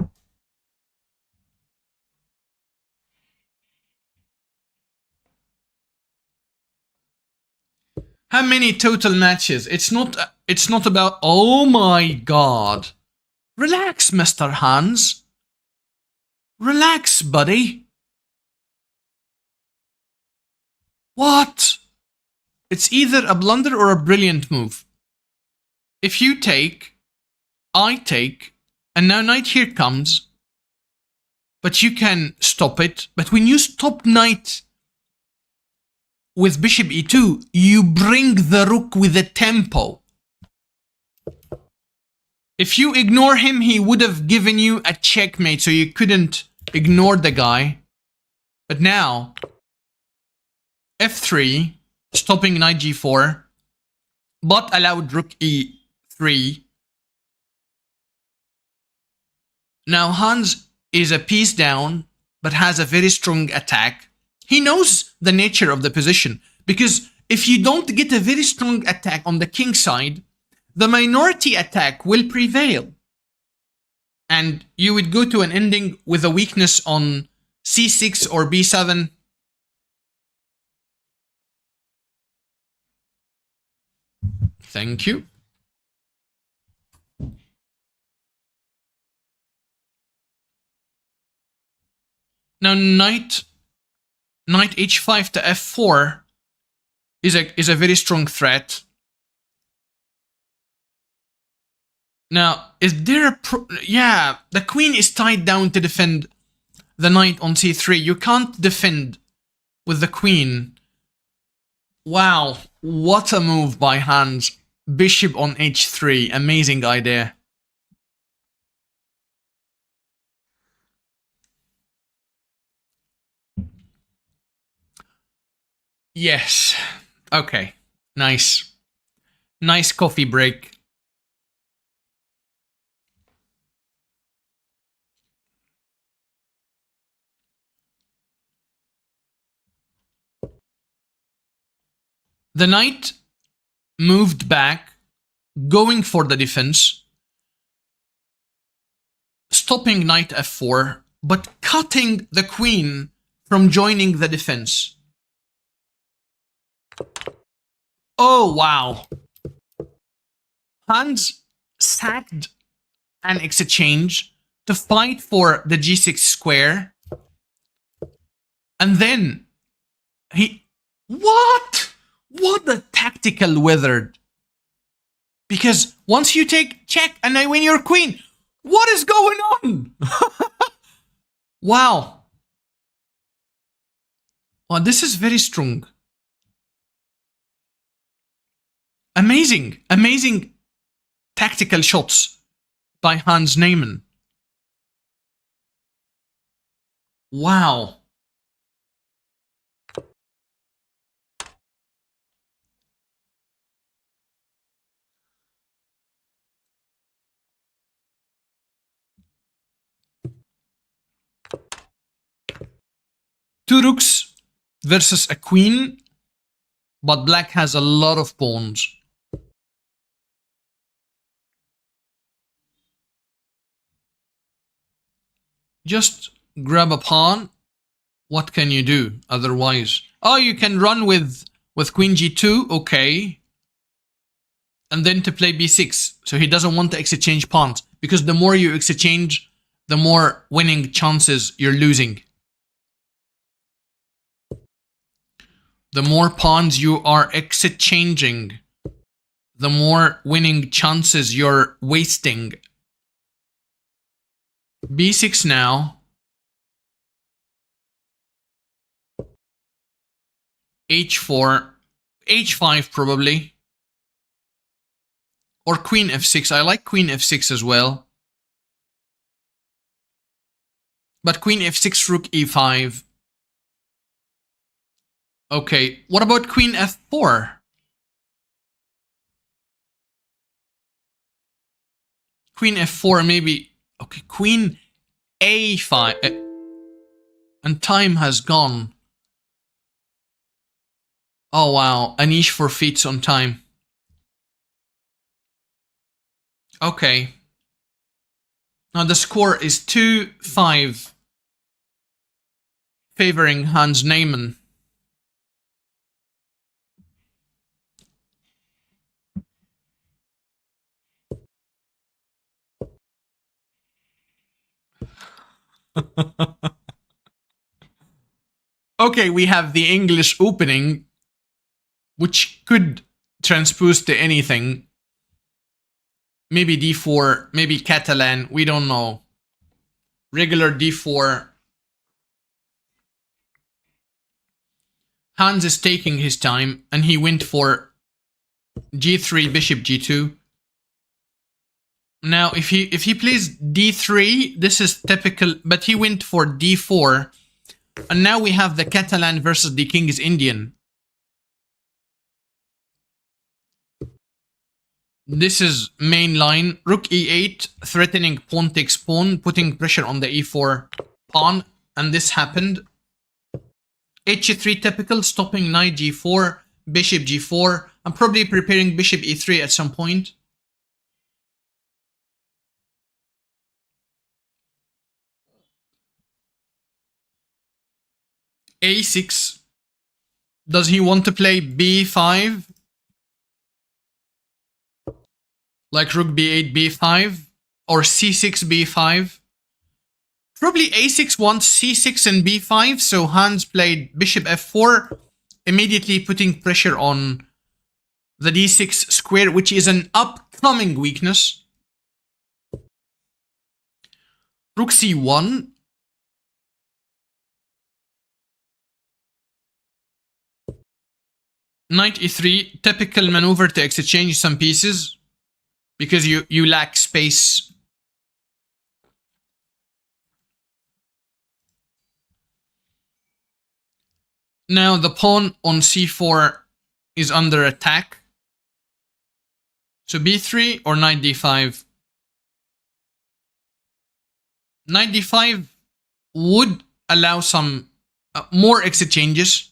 How many total matches? It's not about... Oh my god. Relax, Mr. Hans. Relax, buddy. What? It's either a blunder or a brilliant move. If you take, I take, and now knight here comes, but you can stop it. But when you stop knight with bishop e2, you bring the rook with a tempo. If you ignore him, he would have given you a checkmate, so you couldn't ignore the guy. But now, f3, stopping knight g4, but allowed rook e3. Now Hans is a piece down, but has a very strong attack. He knows the nature of the position, because if you don't get a very strong attack on the king side, the minority attack will prevail. And you would go to an ending with a weakness on c6 or b7. Thank you. Now knight h5 to f4 is a very strong threat. Now, is there a yeah, the queen is tied down to defend the knight on c3. You can't defend with the queen. Wow, what a move by Hans. Bishop on h3, amazing idea. Yes. Okay. Nice. Nice coffee break. The knight moved back, going for the defense, stopping knight f4, but cutting the queen from joining the defense. Oh, wow. Hans sacked an exchange to fight for the g6 square. And then he... What? What a tactical wizard. Because once you take check and I win your queen, what is going on? Wow. Well, this is very strong. Amazing, amazing tactical shots by Hans Niemann. Wow. Two rooks versus a queen, but black has a lot of pawns. Just grab a pawn. What can you do otherwise? Oh, you can run with queen g2, okay. And then to play b6. So he doesn't want to exchange pawns, because the more you exchange, the more winning chances you're losing. The more pawns you are exchanging, the more winning chances you're wasting. b6 now. h4. h5 probably. Or queen f6. I like queen f6 as well. But queen f6, rook e5. Okay, what about queen f4? Queen f4 maybe. Okay, queen a5. And time has gone. Oh wow, Anish forfeits on time. Okay. Now the score is 2-5. Favoring Hans Niemann. Okay, we have the English opening, which could transpose to anything. Maybe d4, maybe Catalan, we don't know. Regular d4. Hans is taking his time, and he went for g3, bishop g2. Now, if he plays d3, this is typical, but he went for d4. And now we have the Catalan versus the king is Indian. This is main line. Rook e8, threatening pawn takes pawn, putting pressure on the e4 pawn. And this happened. h3 typical, stopping knight g4, bishop g4. I'm probably preparing bishop e3 at some point. a6. Does he want to play b5? Like rook b8, b5? Or c6, b5? Probably a6 wants c6 and b5, so Hans played bishop f4, immediately putting pressure on the d6 square, which is an upcoming weakness. Rook c1. Knight e3, typical maneuver to exchange some pieces because you lack space. Now the pawn on c4 is under attack. So b3 or knight d5. Knight d5 would allow some more exchanges.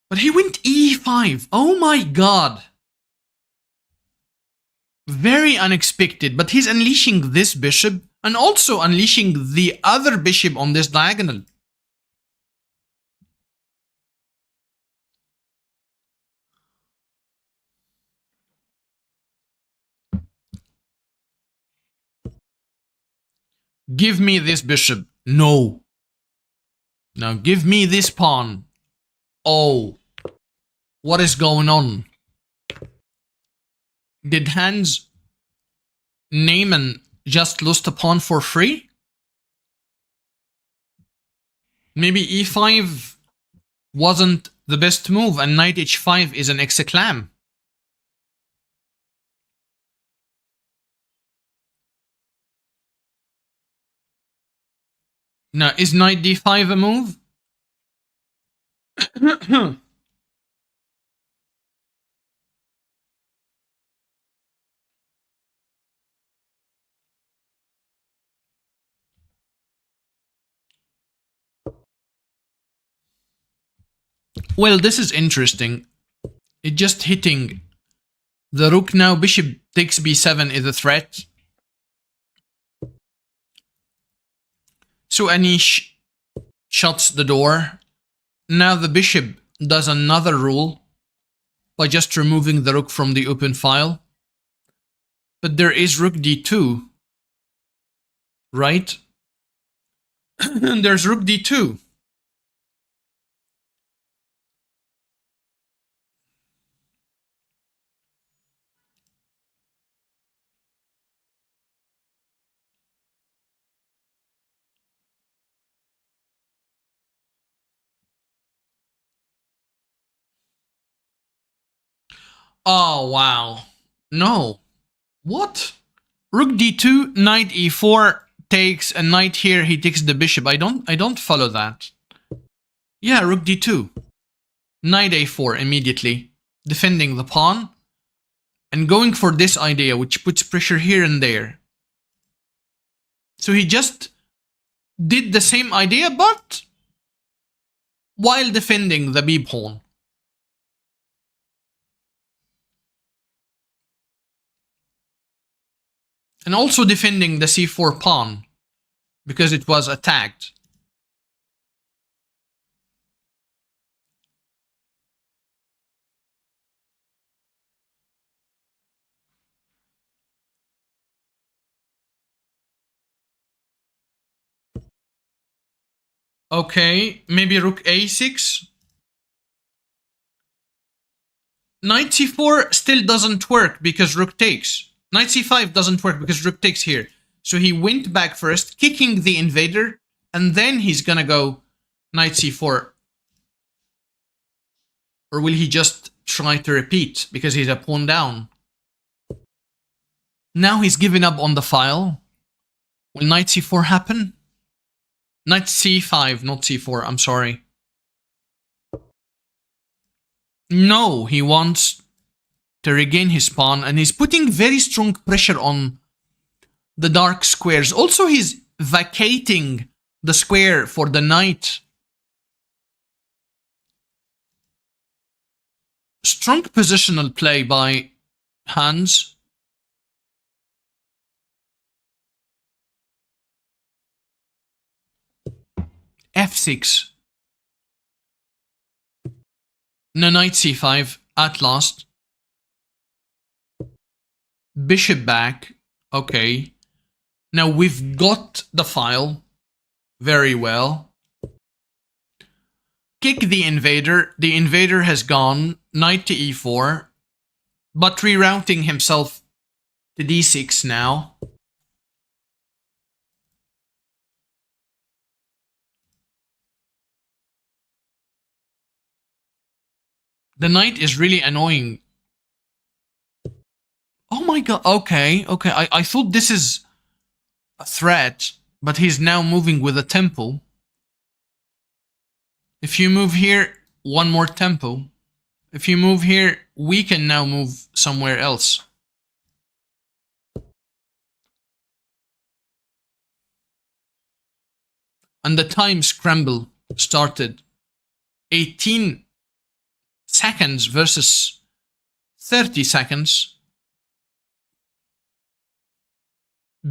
But he went e5. Oh my god. Very unexpected. But he's unleashing this bishop and also unleashing the other bishop on this diagonal. Give me this bishop. No. Now give me this pawn. Oh. What is going on? Did Hans Niemann just lost a pawn for free? Maybe e5 wasn't the best move and knight h5 is an exclam. Now, is knight d5 a move? Well, this is interesting. It just hitting the rook now. Bishop takes b7 is a threat. So Anish shuts the door. Now the bishop does another rule by just removing the rook from the open file. But there is rook d2, right? And there's rook d2. Oh, wow. No. What? Rook d2, knight e4 takes a knight here. He takes the bishop. I don't follow that. Yeah, rook d2. Knight a4 immediately. Defending the pawn. And going for this idea, which puts pressure here and there. So he just did the same idea, but while defending the b pawn. And also defending the c4 pawn, because it was attacked. Okay, maybe rook a6. Knight c4 still doesn't work because rook takes. Knight c5 doesn't work because rook takes here. So he went back first, kicking the invader, and then he's gonna go knight c4. Or will he just try to repeat because he's a pawn down? Now he's given up on the file. Will knight c4 happen? Knight c5, not c4, I'm sorry. No, he wants to regain his pawn, and he's putting very strong pressure on the dark squares. Also, he's vacating the square for the knight. Strong positional play by Hans. f6. No, knight c5 at last. Bishop back. Okay. Now we've got the file. Very well. Kick the invader. The invader has gone. Knight to e4. But rerouting himself to d6 now. The knight is really annoying. Oh my god, okay, okay. I thought this is a threat, but he's now moving with a tempo. If you move here, one more tempo. If you move here, we can now move somewhere else. And the time scramble started. 18 seconds versus 30 seconds.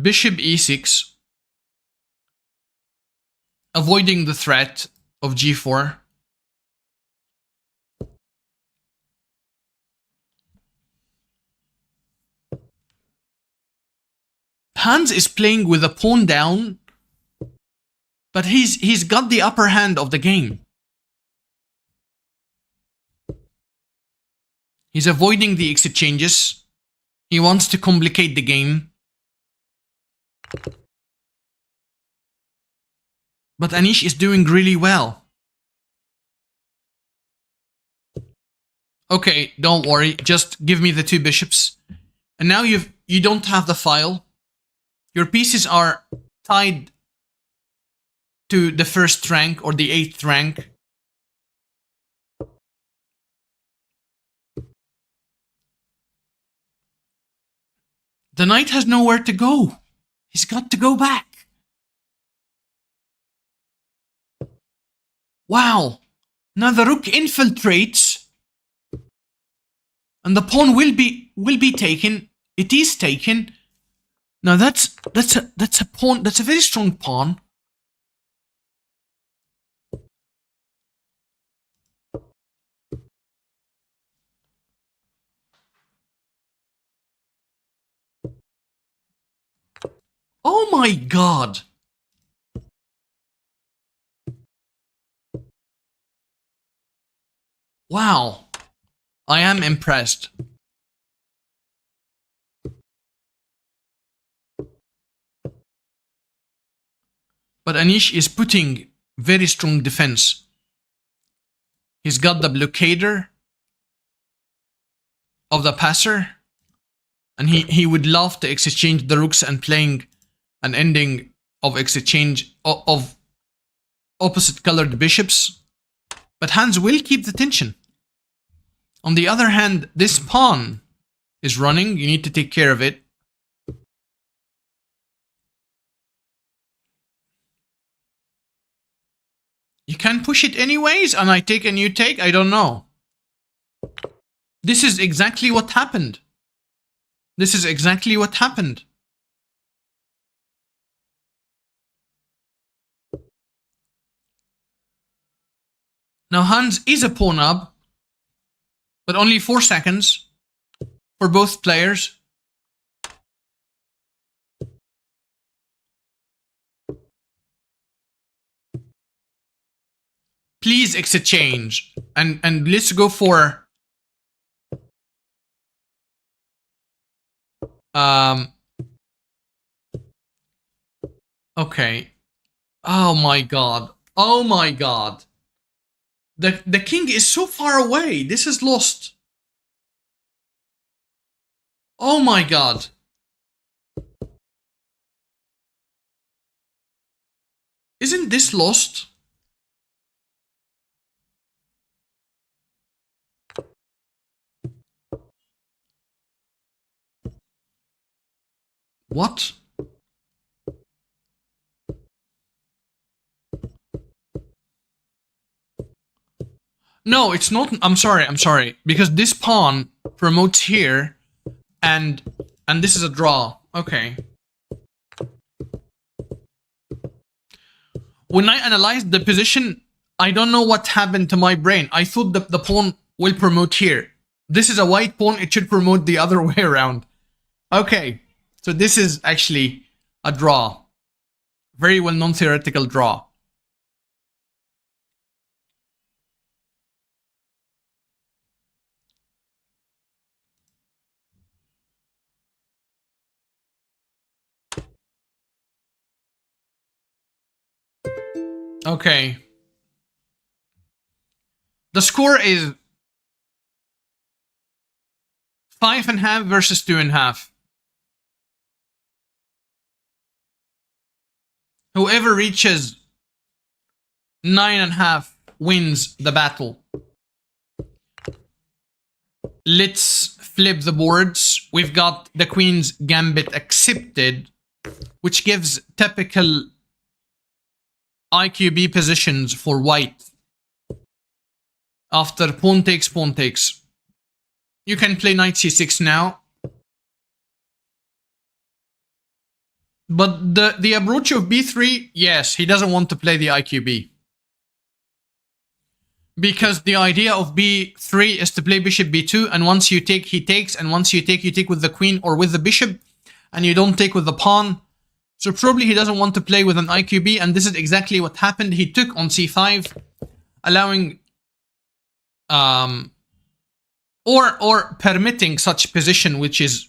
Bishop e6. Avoiding the threat of g4. Hans is playing with a pawn down, but he's got the upper hand of the game. He's avoiding the exchanges. He wants to complicate the game. But Anish is doing really well. Okay, don't worry. Just give me the two bishops. And now you don't have the file. Your pieces are tied to the first rank or the 8th rank. The knight has nowhere to go. He's got to go back. Wow. Now the rook infiltrates. And the pawn will be taken. It is taken. Now that's a pawn. That's a very strong pawn. Oh my god. Wow. I am impressed. But Anish is putting very strong defense. He's got the blockader of the passer. And he would love to exchange the rooks and playing an ending of exchange of opposite colored bishops. But Hans will keep the tension. On the other hand, this pawn is running. You need to take care of it. You can push it anyways, and I take and you take. I don't know. This is exactly what happened. This is exactly what happened. Now Hans is a pawn up, but only 4 seconds for both players. Please exchange, and let's go for okay. Oh my god. Oh my god. The king is so far away. This is lost. Oh my god. Isn't this lost? What? No, it's not. I'm sorry. Because this pawn promotes here, and this is a draw. Okay. When I analyzed the position, I don't know what happened to my brain. I thought the pawn will promote here. This is a white pawn. It should promote the other way around. Okay. So this is actually a draw. Very well-known theoretical draw. Okay. The score is 5.5 versus 2.5. Whoever reaches 9.5 wins the battle. Let's flip the boards. We've got the Queen's Gambit accepted, which gives typical IQB positions for white. After pawn takes, pawn takes. You can play knight c6 now. But the approach of b3, yes, he doesn't want to play the IQB. Because the idea of b3 is to play bishop b2, and once you take, he takes, and once you take with the queen or with the bishop, and you don't take with the pawn. So probably he doesn't want to play with an IQB, and this is exactly what happened. He took on c5, allowing or permitting such position, which is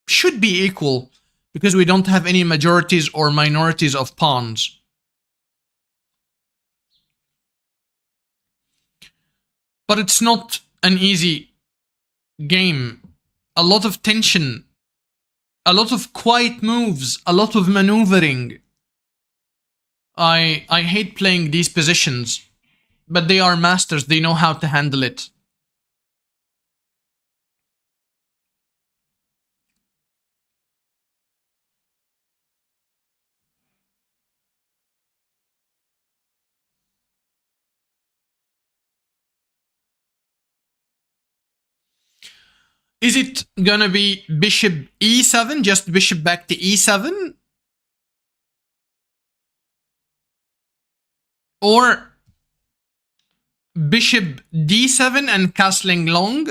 should be equal, because we don't have any majorities or minorities of pawns. But it's not an easy game. A lot of tension, a lot of quiet moves, a lot of maneuvering. I hate playing these positions, but they are masters. They know how to handle it. Is it gonna be bishop e7, just bishop back to e7? Or bishop d7 and castling long?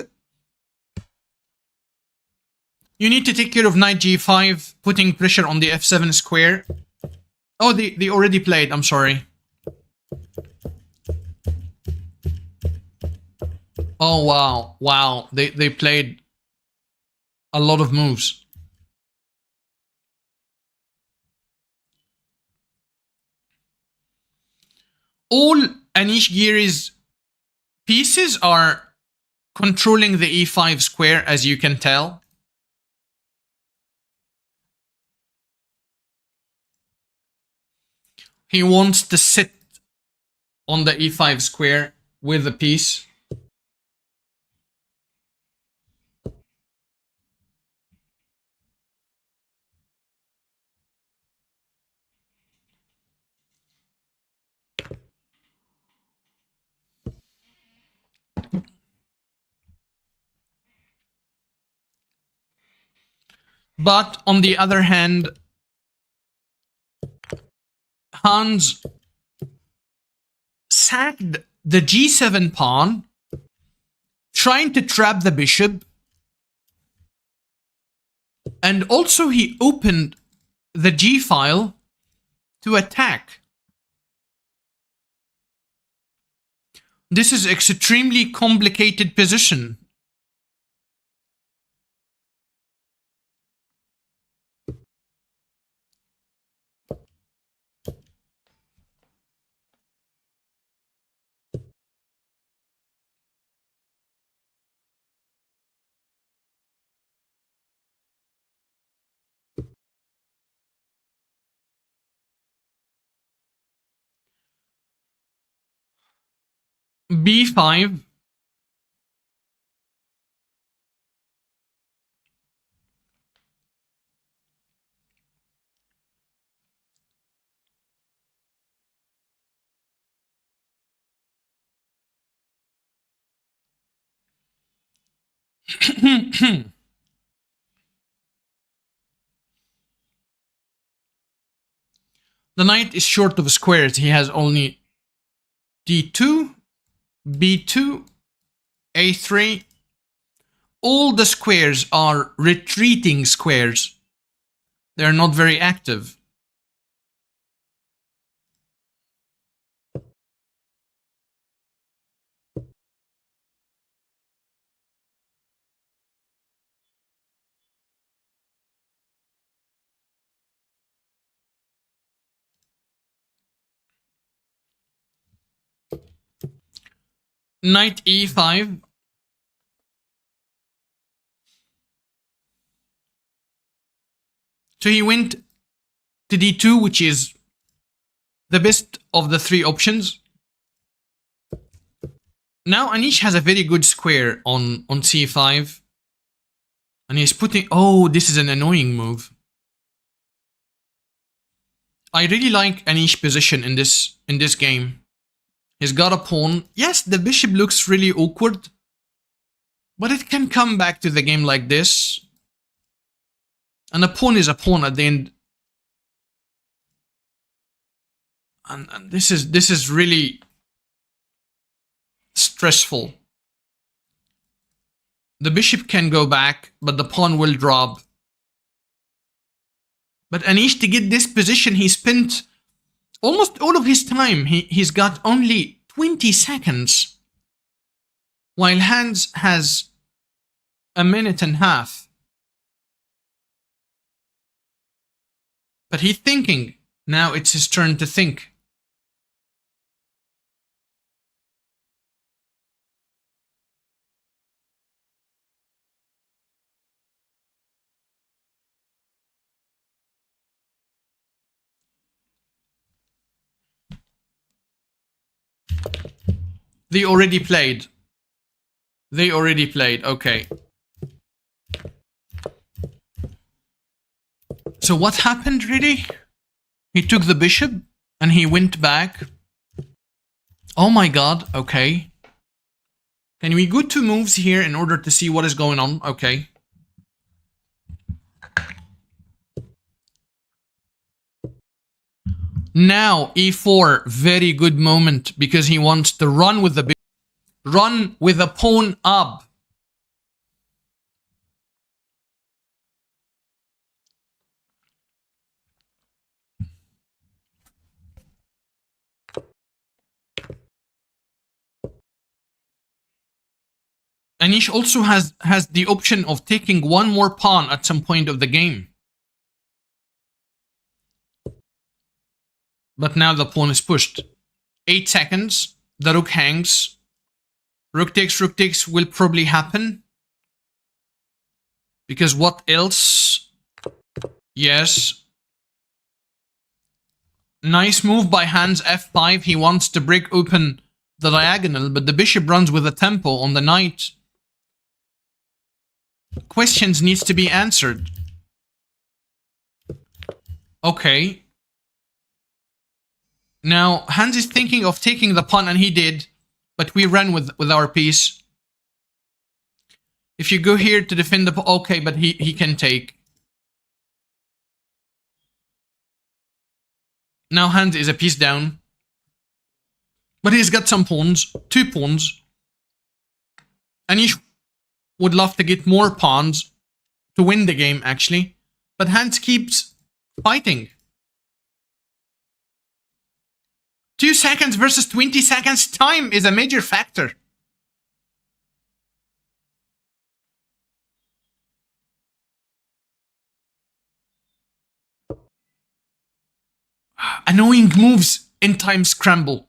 You need to take care of knight g5, putting pressure on the f7 square. Oh, they already played, I'm sorry. Oh, wow, wow, they played a lot of moves. All Anish Giri's pieces are controlling the e5 square, as you can tell. He wants to sit on the e5 square with the piece. But on the other hand, Hans sacked the g7 pawn, trying to trap the bishop, and also he opened the g file to attack. This is extremely complicated position. b5. The knight is short of squares. He has only d2, b2, a3. All the squares are retreating squares. They're not very active. Knight e5. So he went to d2, which is the best of the three options. Now Anish has a very good square on c5. And he's putting... Oh, this is an annoying move. I really like Anish's position in this game. He's got a pawn. Yes, the bishop looks really awkward. But it can come back to the game like this. And a pawn is a pawn at the end. And this is really stressful. The bishop can go back, but the pawn will drop. But Anish, to get this position, he spent almost all of his time. He's got only 20 seconds. While Hans has a minute and a half. But he's thinking. Now it's his turn to think. They already played. They already played. Okay. So what happened really? He took the bishop and he went back. Oh my god. Okay. Can we go 2 moves here in order to see what is going on? Okay. Now e4, very good moment because he wants to run with the pawn up. Anish also has the option of taking one more pawn at some point of the game. But now the pawn is pushed. 8 seconds. The rook hangs. Rook takes will probably happen. Because what else? Yes. Nice move by Hans f5. He wants to break open the diagonal, but the bishop runs with a tempo on the knight. Questions needs to be answered. Okay. Now, Hans is thinking of taking the pawn, and he did. But we ran with our piece. If you go here to defend the pawn, okay, but he can take. Now Hans is a piece down. But he's got some pawns. 2 pawns. Anish would love to get more pawns to win the game, actually. But Hans keeps fighting. 2 seconds versus 20 seconds. Time is a major factor. Annoying moves in time scramble.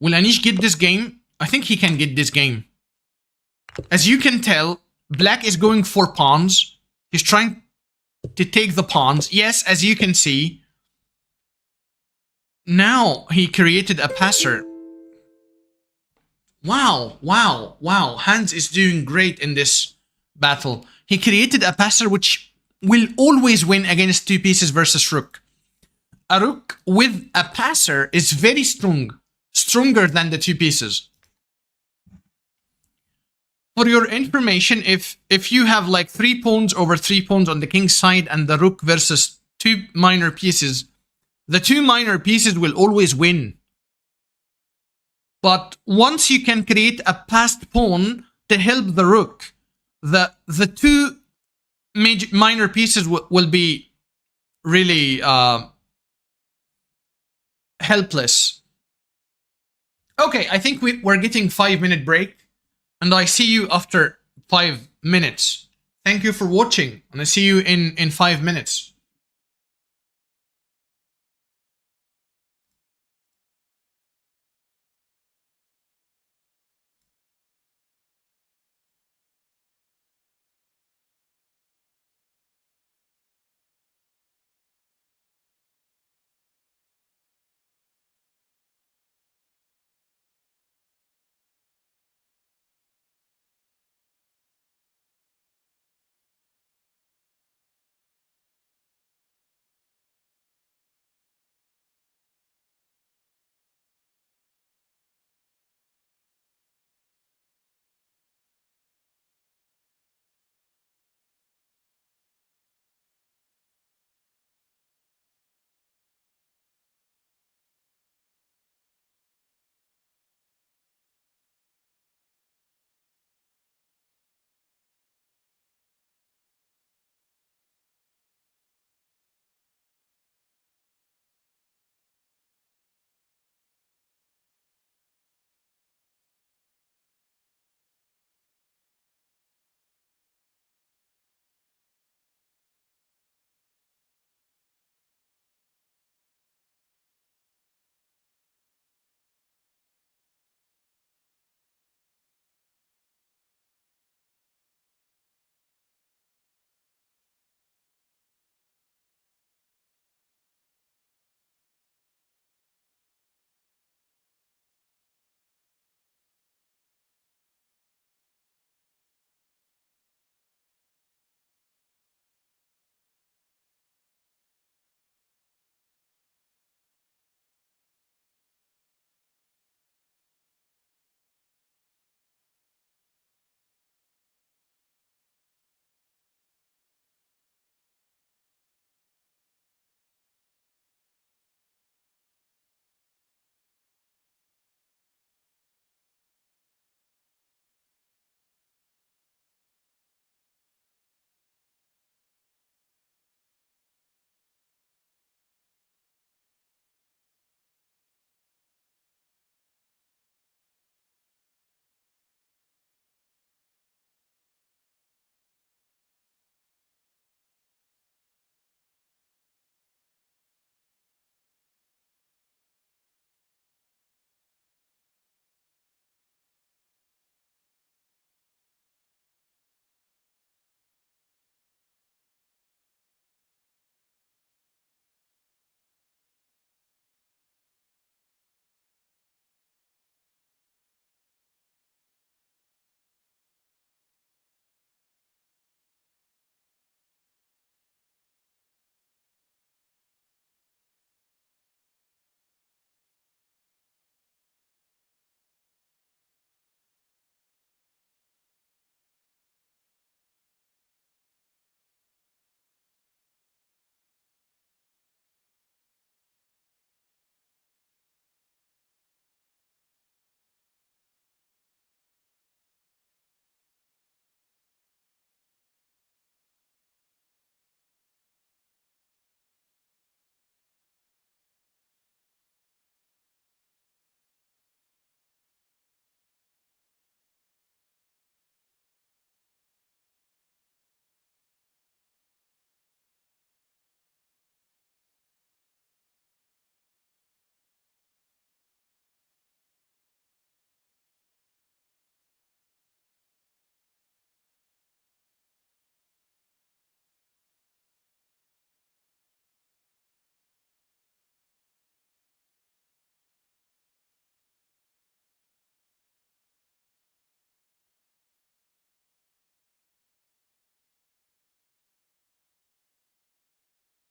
Will Anish get this game? I think he can get this game. As you can tell, Black is going for pawns. He's trying to take the pawns. Yes, as you can see. Now he created a passer. Wow, wow, wow. Hans is doing great in this battle. He created a passer which will always win against 2 pieces versus rook. A rook with a passer is very strong. Stronger than the 2 pieces. For your information, if you have like 3 pawns over 3 pawns on the king's side and the rook versus 2 minor pieces, the 2 minor pieces will always win. But once you can create a passed pawn to help the rook, the 2 minor pieces will be really helpless. Okay, I think we're getting 5-minute break. And I see you after 5 minutes. Thank you for watching. And I see you in 5 minutes.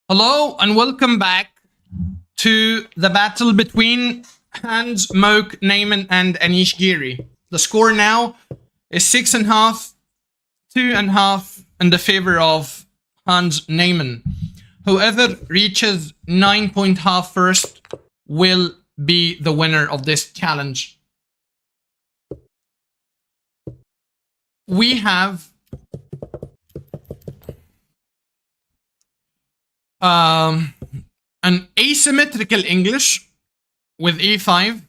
Hello and welcome back to the battle between Hans, Moke, Niemann, and Anish Giri. The score now is 6.5, 2.5 in the favor of Hans Niemann. Whoever reaches 9.5 first will be the winner of this challenge. We have an asymmetrical English with e5.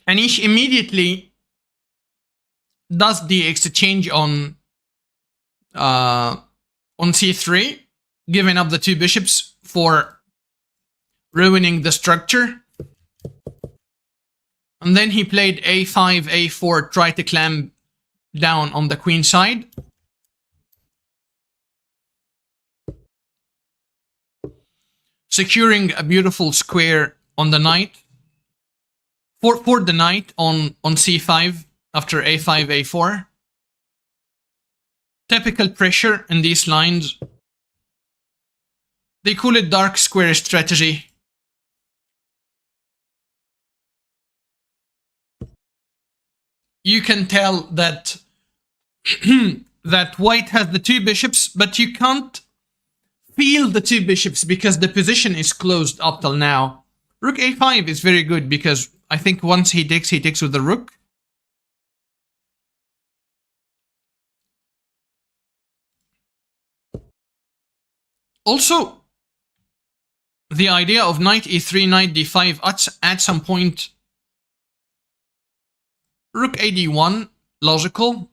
Anish immediately does the exchange on c3, giving up the two bishops for ruining the structure. And then he played a5, a4, try to clamp down on the queen side. Securing a beautiful square on the knight. For the knight on c5 after a5, a4. Typical pressure in these lines. They call it dark square strategy. You can tell that that white has the two bishops, but you can't feel the two bishops because the position is closed up till now. Rook a5 is very good because I think once he takes with the rook. Also, the idea of knight e3, knight d5 at some point. Rook ad1, logical.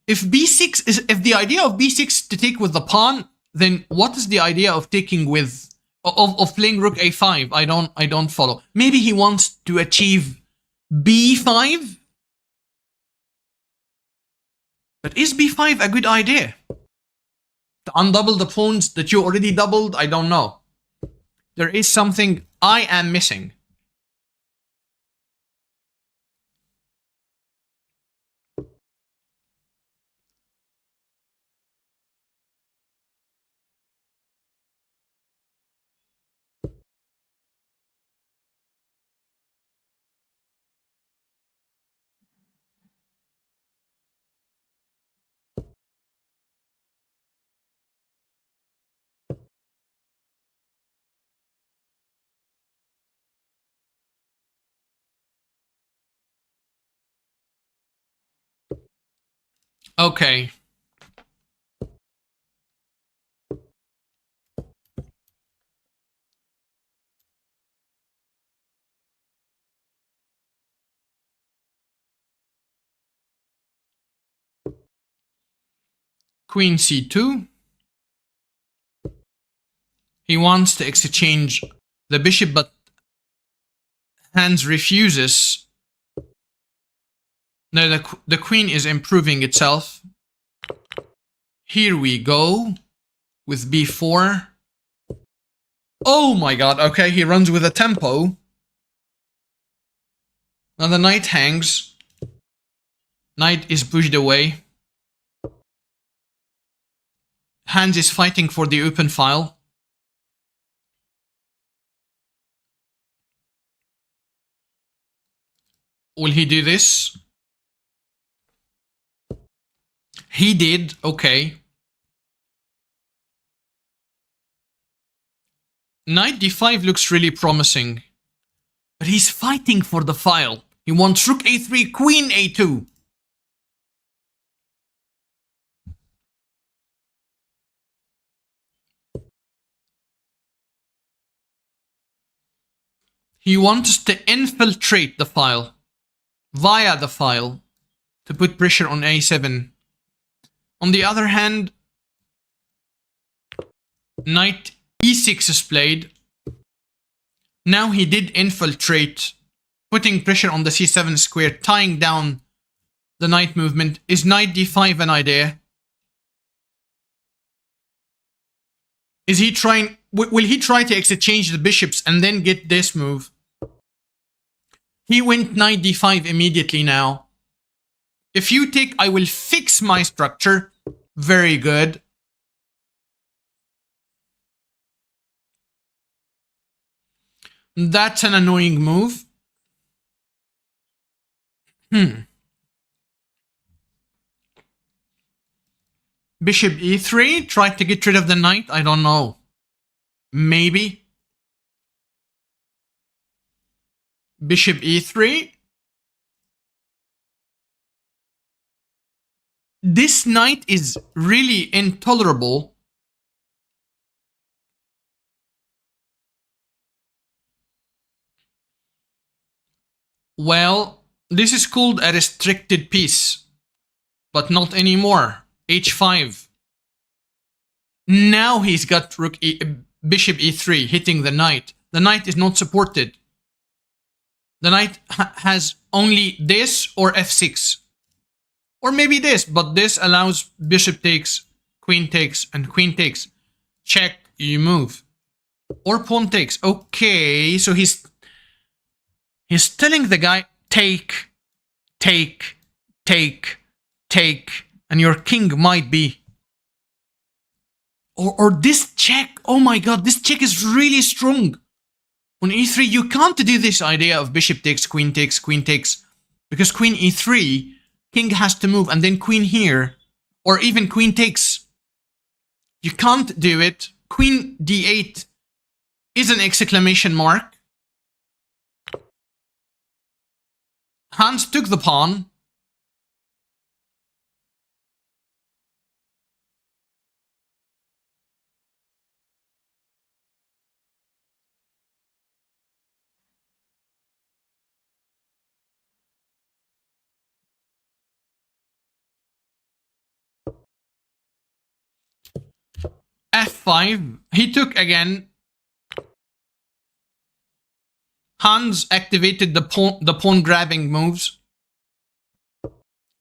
If b6 is, if the idea of b6 to take with the pawn, then what is the idea of taking with of playing rook a5? I don't follow. Maybe he wants to achieve b5. But is b5 a good idea? To undouble the pawns that you already doubled? I don't know. There is something I am missing. Okay. Queen c2. He wants to exchange the bishop, but Hans refuses. No, the queen is improving itself. Here we go with b4. Oh my god, okay, he runs with a tempo. Now the knight hangs. Knight is pushed away. Hans is fighting for the open file. Will he do this? He did, okay. Knight d5 looks really promising. But he's fighting for the file. He wants rook a3, queen a2. He wants to infiltrate the file. Via the file. To put pressure on a7. On the other hand, knight e6 is played. Now he did infiltrate, putting pressure on the c7 square, tying down the knight movement. Is knight d5 an idea? Is he trying... Will he try to exchange the bishops and then get this move? He went knight d5 immediately now. If you take, I will fix my structure. Very good. That's an annoying move. Bishop e3, tried to get rid of the knight. I don't know. Maybe. Bishop e3. This knight is really intolerable. Well, this is called a restricted piece, but not anymore. h5. Now he's got bishop e3 hitting the knight. The knight is not supported. The knight has only this or f6. Or maybe this, but this allows bishop takes, and queen takes. Check, you move. Or pawn takes. Okay, so he's telling the guy, take, take, take, take, and your king might be. Or this check. Oh my god, this check is really strong. On e3, you can't do this idea of bishop takes, queen takes, because queen e3, king has to move, and then queen here, or even queen takes. You can't do it. Queen d8 is an exclamation mark. Hans took the pawn. f5. He took again. Hans activated the pawn grabbing moves.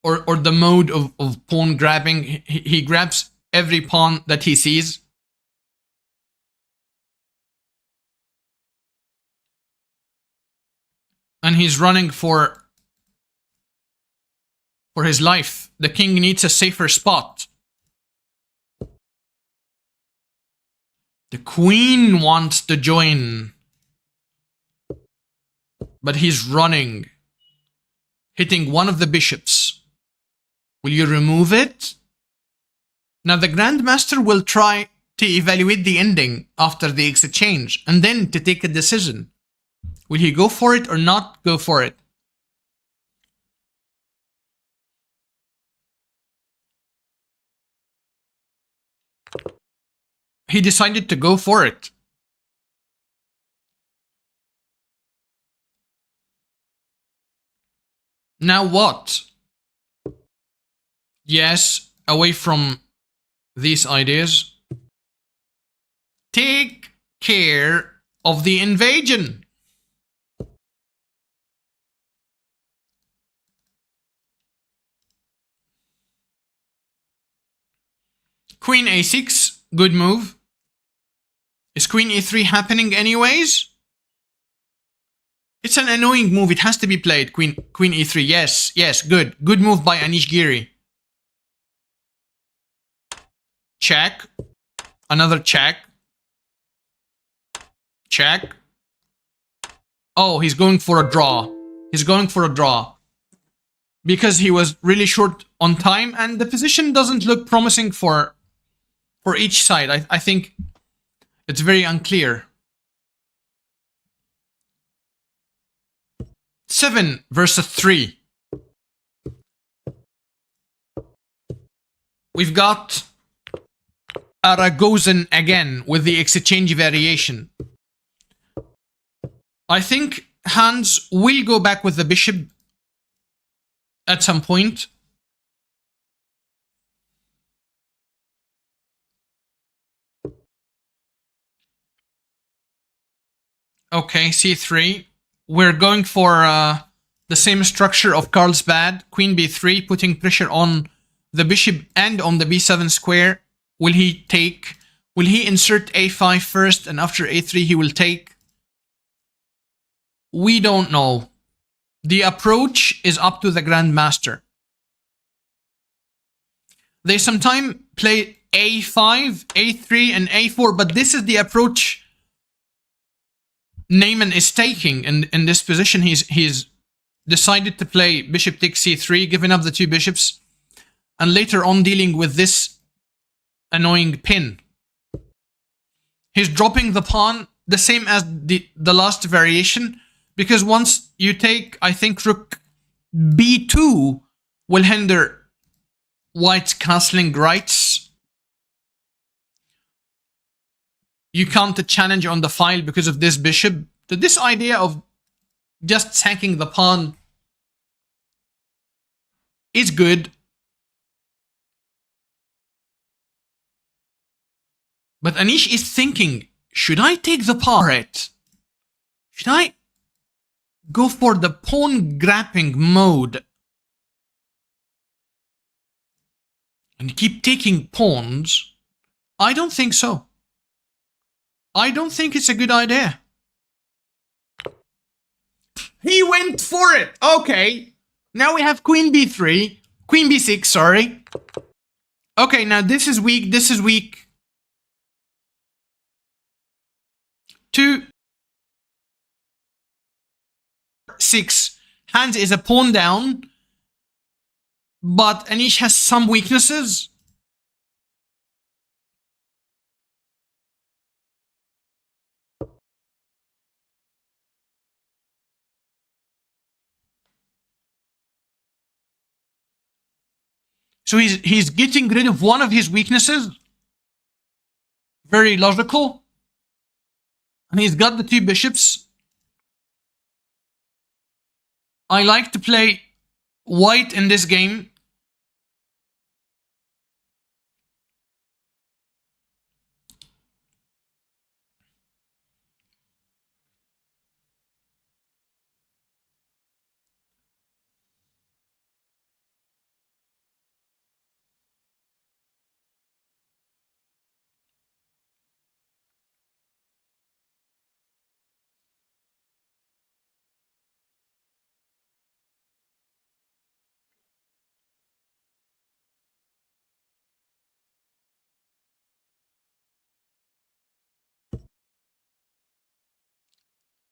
Or the mode of pawn grabbing. He grabs every pawn that he sees. And he's running for his life. The king needs a safer spot. The queen wants to join. But he's running. Hitting one of the bishops. Will you remove it? Now the Grandmaster will try to evaluate the ending after the exchange and then to take a decision. Will he go for it or not go for it? He decided to go for it. Now what? Yes, away from these ideas. Take care of the invasion. Queen a6, good move. Is queen e3 happening anyways? It's an annoying move. It has to be played. Queen e3. Yes, yes, good. Good move by Anish Giri. Check. Another check. Check. Oh, he's going for a draw. He's going for a draw. Because he was really short on time and the position doesn't look promising for each side. I think it's very unclear. 7 versus 3. We've got Aragozan again with the exchange variation. I think Hans will go back with the bishop at some point. Okay, c3. We're going for the same structure of Carlsbad. Queen b3, putting pressure on the bishop and on the b7 square. Will he take? Will he insert a5 first and after a3 he will take? We don't know. The approach is up to the Grandmaster. They sometimes play a5, a3, and a4, but this is the approach Niemann is taking in this position. He's decided to play bishop takes c3, giving up the two bishops, and later on dealing with this annoying pin. He's dropping the pawn the same as the last variation, because once you take, I think, rook b2 will hinder white's castling rights. You can't challenge on the file because of this bishop. This idea of just sacking the pawn is good. But Anish is thinking, should I take the pawn? Right? Should I go for the pawn grabbing mode and keep taking pawns? I don't think so. I don't think it's a good idea. He went for it. Okay. Now we have queen b3, queen b6, sorry. Okay, now this is weak, this is weak. 2, 6. Hans is a pawn down, but Anish has some weaknesses. So he's getting rid of one of his weaknesses. Very logical. And he's got the two bishops. I like to play white in this game.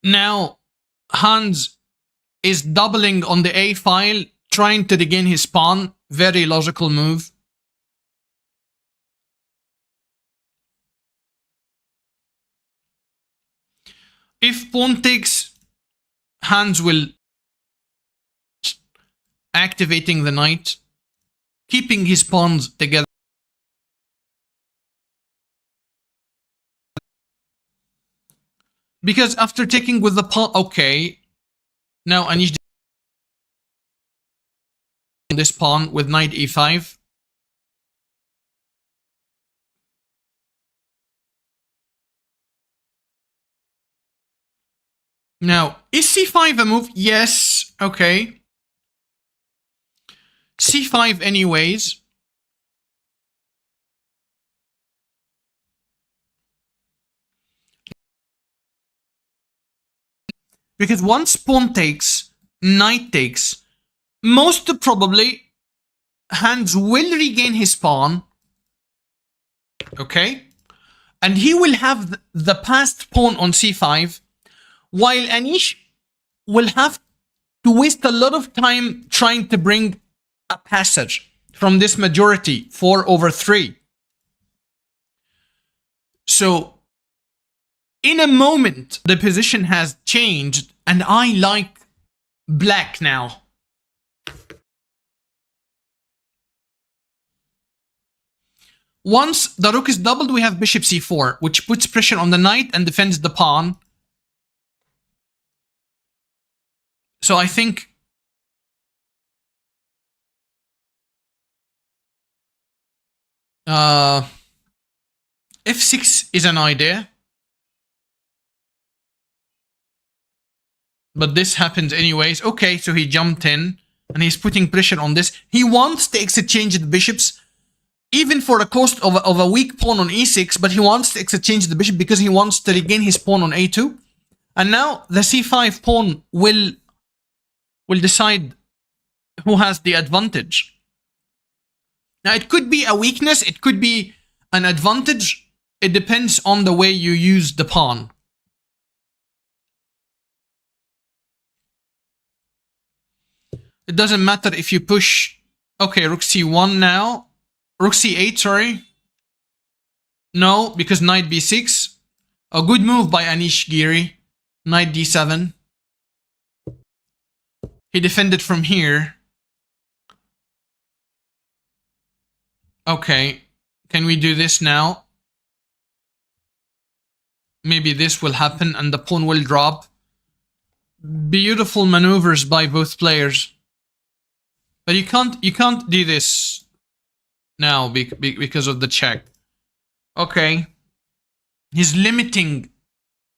Now, Hans is doubling on the A file, trying to regain his pawn. Very logical move. If pawn takes, Hans will activating the knight, keeping his pawns together. Because after taking with the pawn, okay, now Anish this pawn with knight e5. Now, is c5 a move? Yes, okay. c5 anyways. Because once pawn takes, knight takes, most probably Hans will regain his pawn. Okay? And he will have the passed pawn on c5, while Anish will have to waste a lot of time trying to bring a passage from this majority, 4/3. So, in a moment, the position has changed, and I like black now. Once the rook is doubled, we have bishop c4, which puts pressure on the knight and defends the pawn. So I think f6 is an idea. But this happens anyways. Okay, so he jumped in and he's putting pressure on this. He wants to exchange the bishops, even for the cost of a weak pawn on e6, but he wants to exchange the bishop because he wants to regain his pawn on a2. And now the c5 pawn will decide who has the advantage. Now, it could be a weakness, it could be an advantage. It depends on the way you use the pawn. It doesn't matter if you push... Okay, rook c1 now. Rook c8, sorry. No, because knight b6. A good move by Anish Giri. Knight d7. He defended from here. Okay, can we do this now? Maybe this will happen and the pawn will drop. Beautiful maneuvers by both players. But you can't do this now because of the check. Okay. He's limiting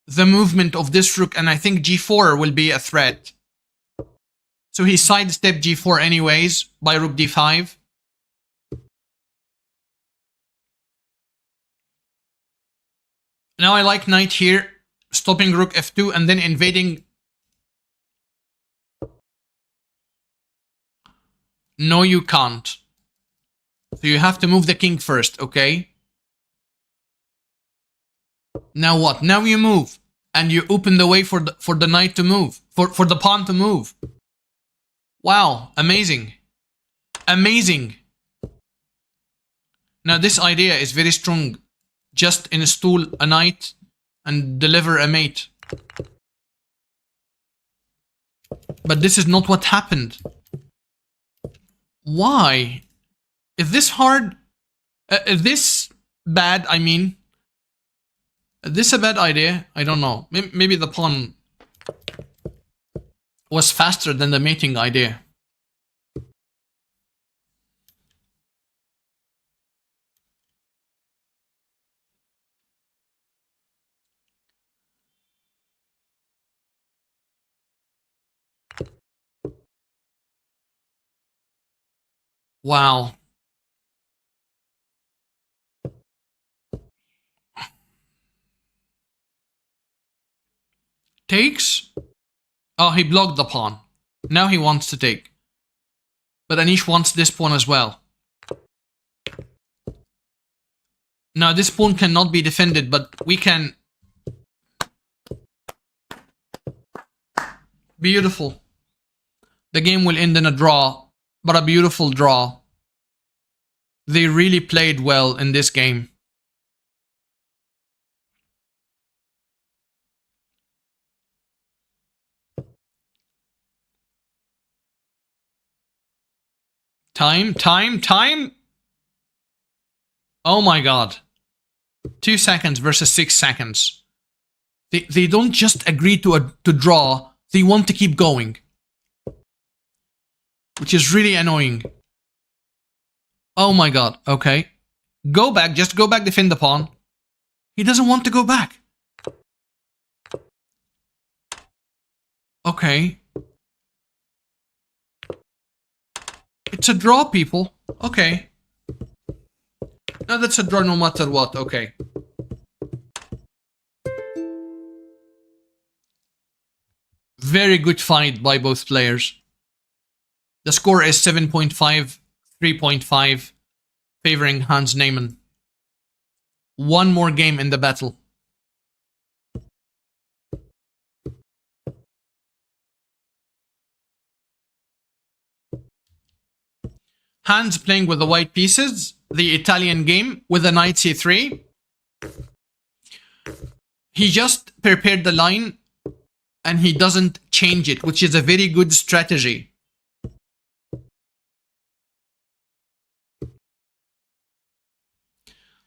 the movement of this rook, and I think g4 will be a threat. So he sidestepped g4 anyways by rook d5. Now I like knight here, stopping rook f2 and then invading. No, you can't. So you have to move the king first, okay? Now what? Now you move. And you open the way for the knight to move. For the pawn to move. Wow, amazing. Amazing. Now this idea is very strong. Just install a knight and deliver a mate. But this is not what happened. Why? Is this hard? Is this bad, I mean? Is this a bad idea? I don't know. Maybe the pawn was faster than the mating idea. Wow. Takes? Oh, he blocked the pawn. Now he wants to take. But Anish wants this pawn as well. Now this pawn cannot be defended, but we can... Beautiful. The game will end in a draw, but a beautiful draw. They really played well in this game. Time. Oh my god. 2 seconds versus 6 seconds. They don't just agree to draw, they want to keep going. Which is really annoying. Oh my god, okay. Go back, just go back, defend the pawn. He doesn't want to go back. Okay. It's a draw, people. Okay. No, that's a draw no matter what, okay. Very good fight by both players. The score is 7.5, 3.5, favoring Hans Niemann. One more game in the battle. Hans playing with the white pieces, the Italian game with the knight c3. He just prepared the line and he doesn't change it, which is a very good strategy.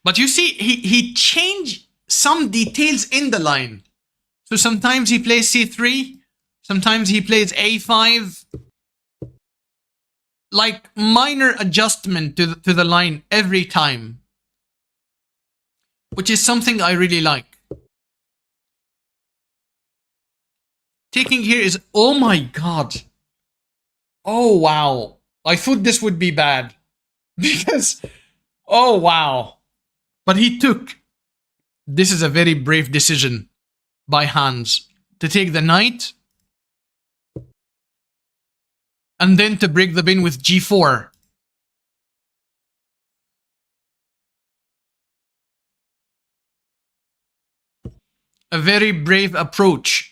But you see, he changed some details in the line. So sometimes he plays c3, sometimes he plays a5. Like minor adjustment to the line every time. Which is something I really like. Taking here is, oh my god. Oh wow. I thought this would be bad. Because, oh wow. But he took. This is a very brave decision by Hans. To take the knight. And then to break the pin with g4. A very brave approach.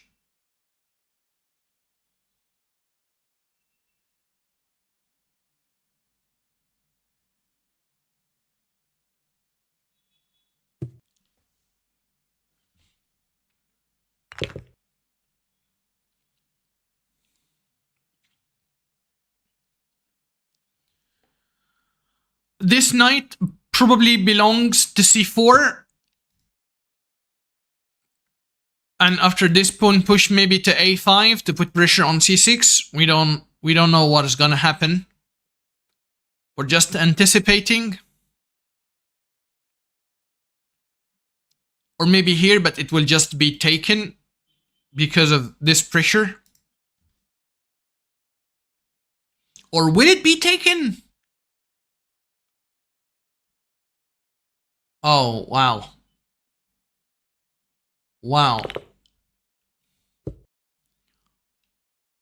This knight probably belongs to c4. And after this pawn push maybe to a5 to put pressure on c6. We don't know what is gonna happen. We're just anticipating. Or maybe here, but it will just be taken because of this pressure. Or will it be taken? Oh, wow. Wow.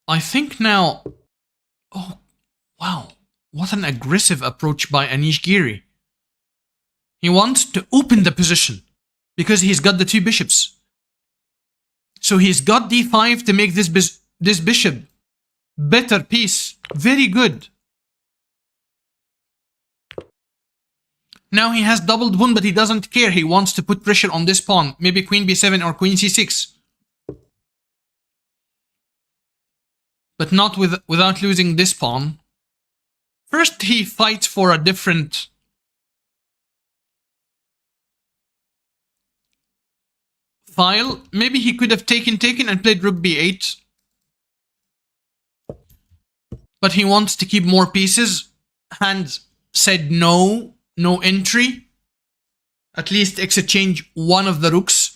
I think now... Oh, wow. What an aggressive approach by Anish Giri. He wants to open the position because he's got the two bishops. So he's got d5 to make this bishop better piece. Very good. Now he has doubled pawn, but he doesn't care. He wants to put pressure on this pawn. Maybe queen b7 or queen c6. But not without losing this pawn. First, he fights for a different file. Maybe he could have taken and played rook b8. But he wants to keep more pieces. Hand said no entry. At least exchange one of the rooks.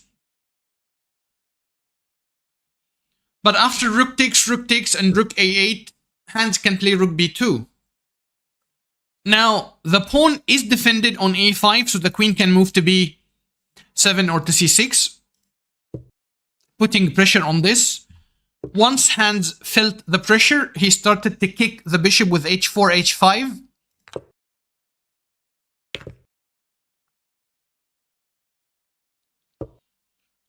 But after rook takes and rook a8, Hand can play rook b2. Now, the pawn is defended on a5, so the queen can move to b7 or to c6, putting pressure on this. Once Hand felt the pressure, he started to kick the bishop with h4, h5.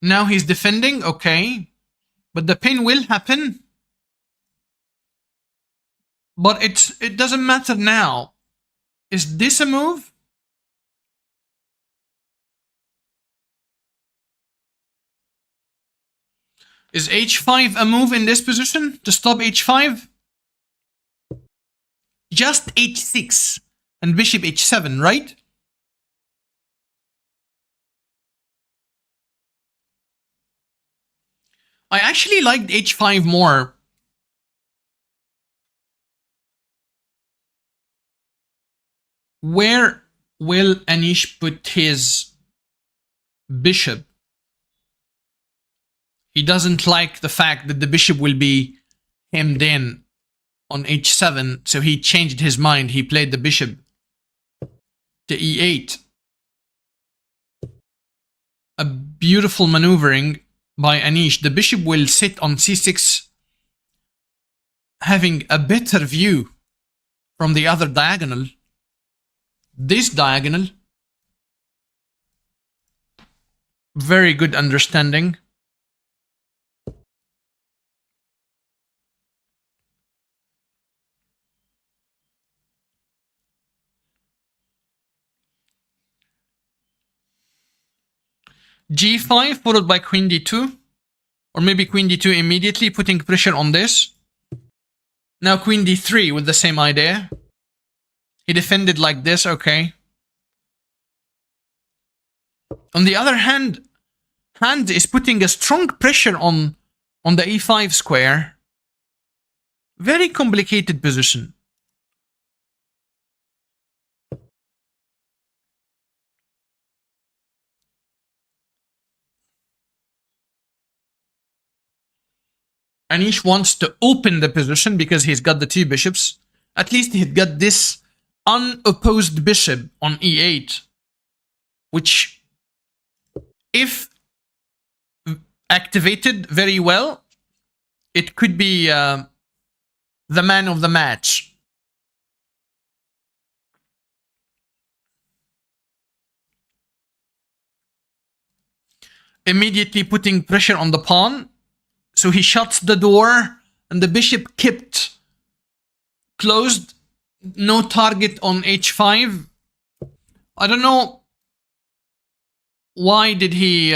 Now he's defending, okay. But the pin will happen. But it doesn't matter now. Is this a move? Is h5 a move in this position to stop h5? Just h6 and bishop h7, right? I actually liked h5 more. Where will Anish put his bishop? He doesn't like the fact that the bishop will be hemmed in on h7, so he changed his mind. He played the bishop to e8. A beautiful maneuvering by Anish. The bishop will sit on c6, having a better view from the other diagonal. This diagonal. Very good understanding. g5 followed by queen d2. Or maybe queen d2 immediately, putting pressure on this. Now queen d3 with the same idea. He defended like this, okay. On the other hand, Hand is putting a strong pressure on the e5 square. Very complicated position. Anish wants to open the position because he's got the two bishops. At least he's got this unopposed bishop on e8, which, if activated very well, it could be the man of the match. immediately putting pressure on the pawn. So he shuts the door and the bishop kept closed. No target on h5. I don't know why did he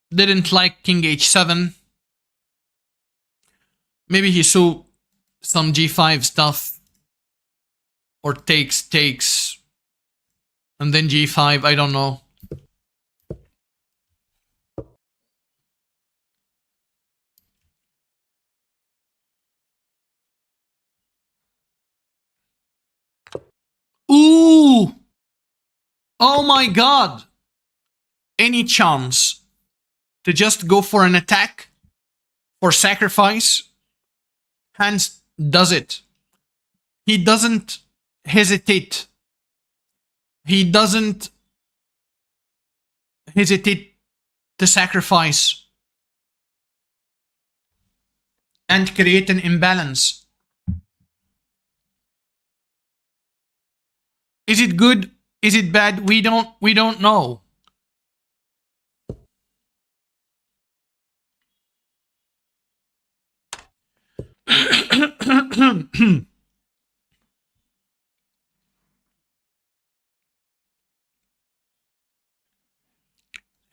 didn't like king h7. Maybe he saw some g5 stuff, or takes, and then g5, I don't know. Ooh! Oh my god! Any chance to just go for an attack or sacrifice? Hans does it. He doesn't hesitate. He doesn't hesitate to sacrifice and create an imbalance. Is it good? Is it bad? We don't know.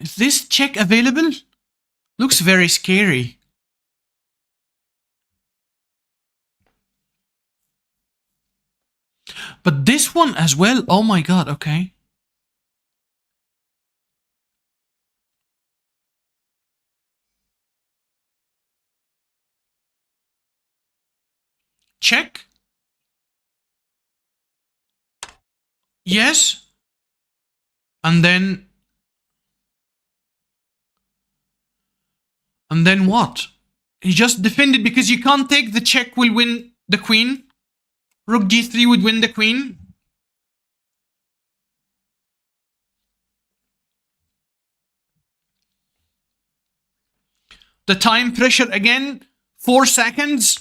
Is this check available? Looks very scary. But this one as well. Oh my god, okay. Check. Yes. And then what? He just defended because you can't take the check will win the queen. Rook g3 would win the queen. The time pressure again, 4 seconds.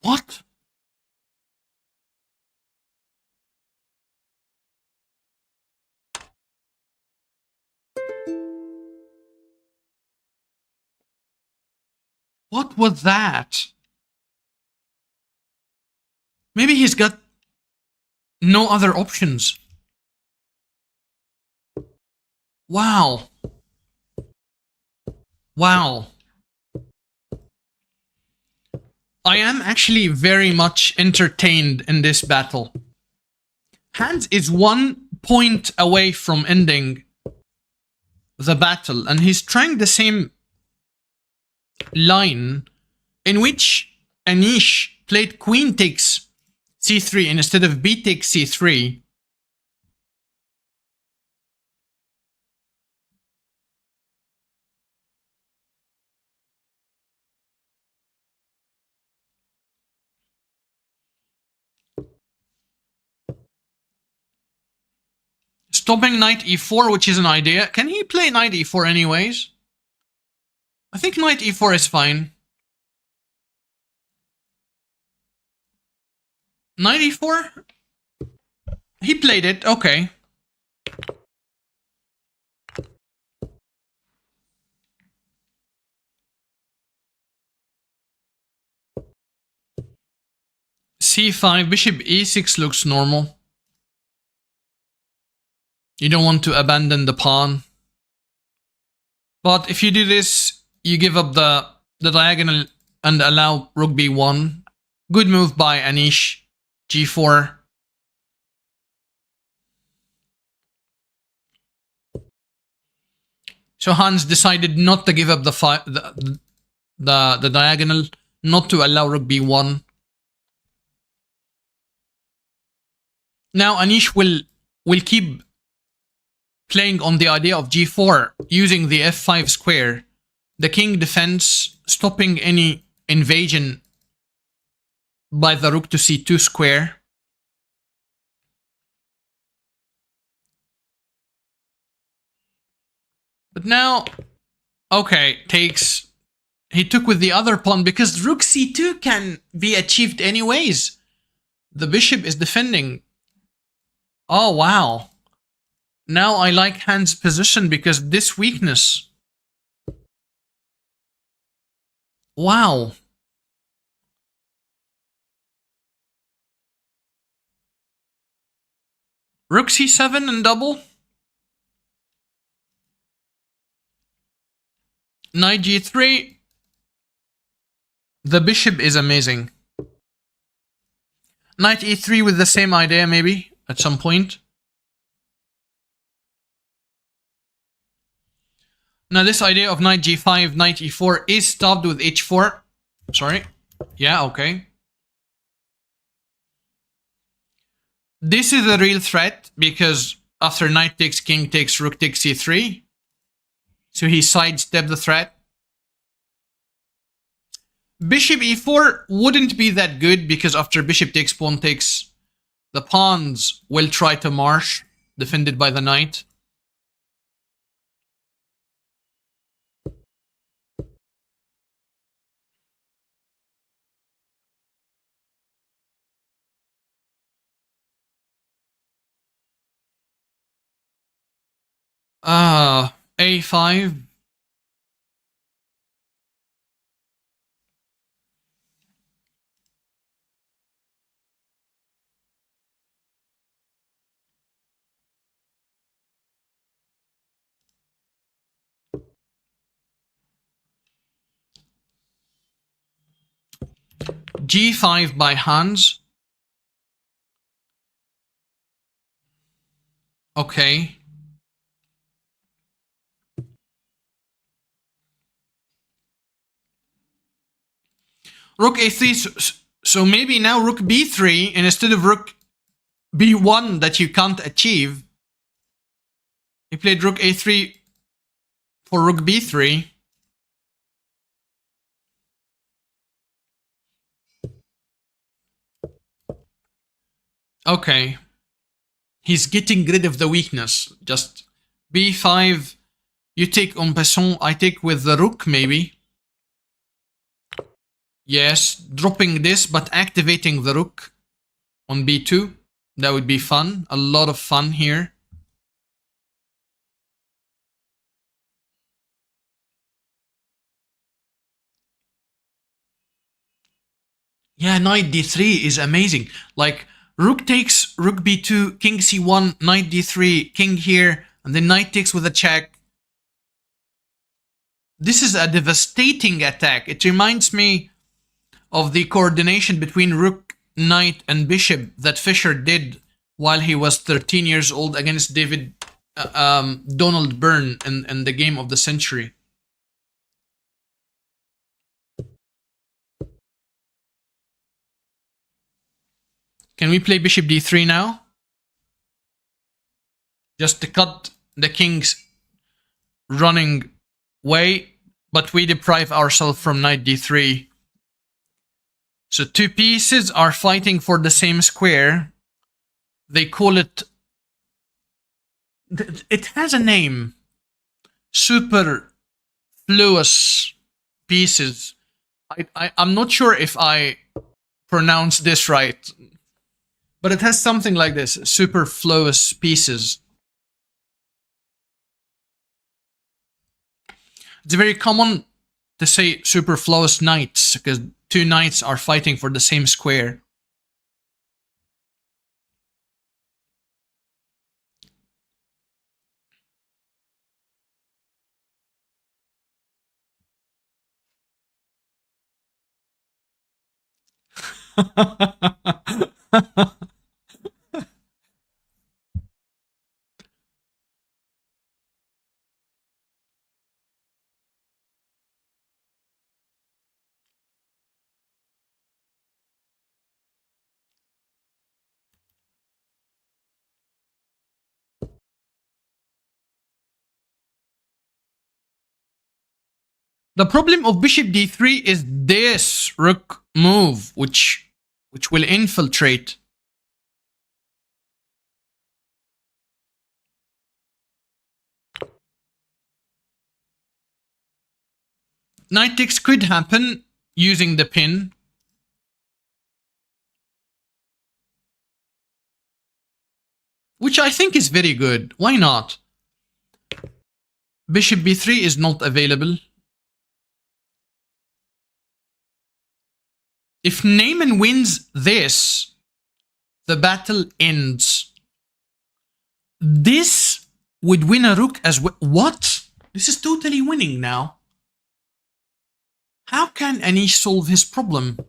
What? What was that? Maybe he's got no other options. Wow. Wow. I am actually very much entertained in this battle. Hans is 1 point away from ending the battle, and he's trying the same line in which Anish played queen takes c3 instead of b takes c3. Stopping knight e4, which is an idea. Can he play knight e4 anyways? I think knight e4 is fine. Knight e4? He played it, okay. c5, bishop e6 looks normal. You don't want to abandon the pawn. But if you do this, you give up the diagonal and allow rook b1. Good move by Anish. g4. So Hans decided not to give up the diagonal, not to allow rook b1. Now Anish will keep playing on the idea of g4, using the f5 square, the king defense, stopping any invasion by the rook to c2 square. But now, okay, takes. He took with the other pawn because rook c2 can be achieved anyways. The bishop is defending. Oh, wow. Now I like Han's position because this weakness. Wow. Rook c7 and double. Knight g3. The bishop is amazing. Knight e3 with the same idea maybe at some point. Now this idea of knight g5, knight e4 is stopped with h4. Sorry. Yeah, okay. This is a real threat because after knight takes, king takes, rook takes c3. So he sidestepped the threat. Bishop e4 wouldn't be that good because after bishop takes, pawn takes, the pawns will try to march, defended by the knight. A5. G5 by Hans. Okay. Rook a3. So maybe now rook b3 and instead of rook b1 that you can't achieve, he played rook a3 for rook b3. Okay. He's getting rid of the weakness. Just b5. You take en passant. I take with the rook maybe. Yes, dropping this but activating the rook on b2. That would be fun. A lot of fun here. Yeah, knight d3 is amazing. Like, rook takes, rook b2, king c1, knight d3, king here, and then knight takes with a check. This is a devastating attack. It reminds me of the coordination between rook, knight, and bishop that Fischer did while he was 13 years old against Donald Byrne in the game of the century. Can we play bishop d3 now? Just to cut the king's running way, but we deprive ourselves from knight d3. So two pieces are fighting for the same square. They call it... It has a name. Superfluous pieces. I'm not sure if I pronounce this right, but it has something like this. Superfluous pieces. It's very common to say superfluous knights because two knights are fighting for the same square. The problem of bishop d3 is this rook move, which will infiltrate. Knight takes could happen using the pin. which I think is very good. Why not? Bishop b3 is not available. If Niemann wins this, the battle ends. This would win a rook as well. What? This is totally winning now. How can Anish solve his problem?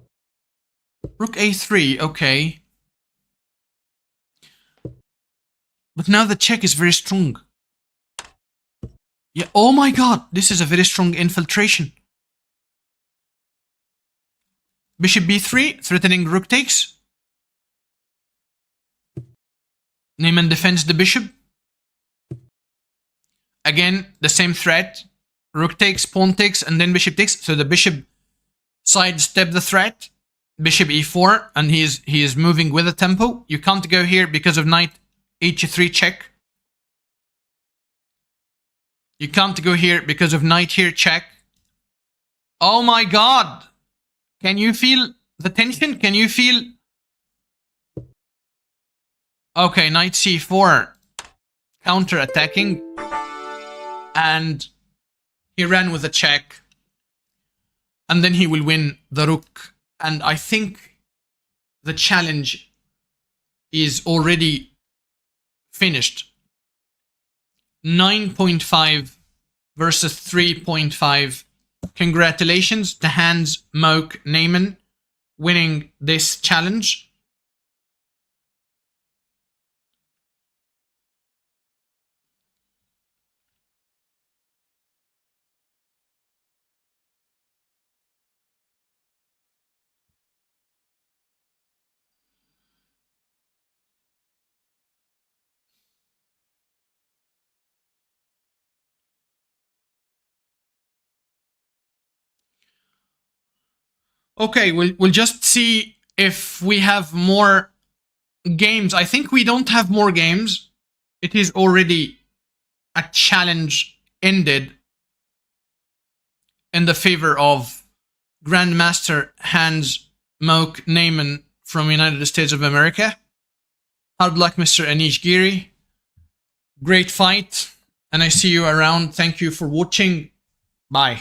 Rook a3, okay. But now the check is very strong. Yeah, oh my god, this is a very strong infiltration. Bishop b3, threatening rook takes. Niemann defends the bishop. Again, the same threat. Rook takes, pawn takes, and then bishop takes. So the bishop sidestepped the threat. Bishop e4, and he is moving with the tempo. You can't go here because of knight h3 check. You can't go here because of knight here check. Oh my god! Can you feel the tension? Can you feel... Okay, knight c4, counter-attacking, and he ran with a check, and then he will win the rook, and I think the challenge is already finished. 9.5 versus 3.5. Congratulations to Hans Moak Niemann winning this challenge. Okay, we'll just see if we have more games. I think we don't have more games. It is already a challenge ended in the favor of Grandmaster Hans Moak Niemann from United States of America. Hard luck, Mr. Anish Giri. Great fight, and I see you around. Thank you for watching. Bye.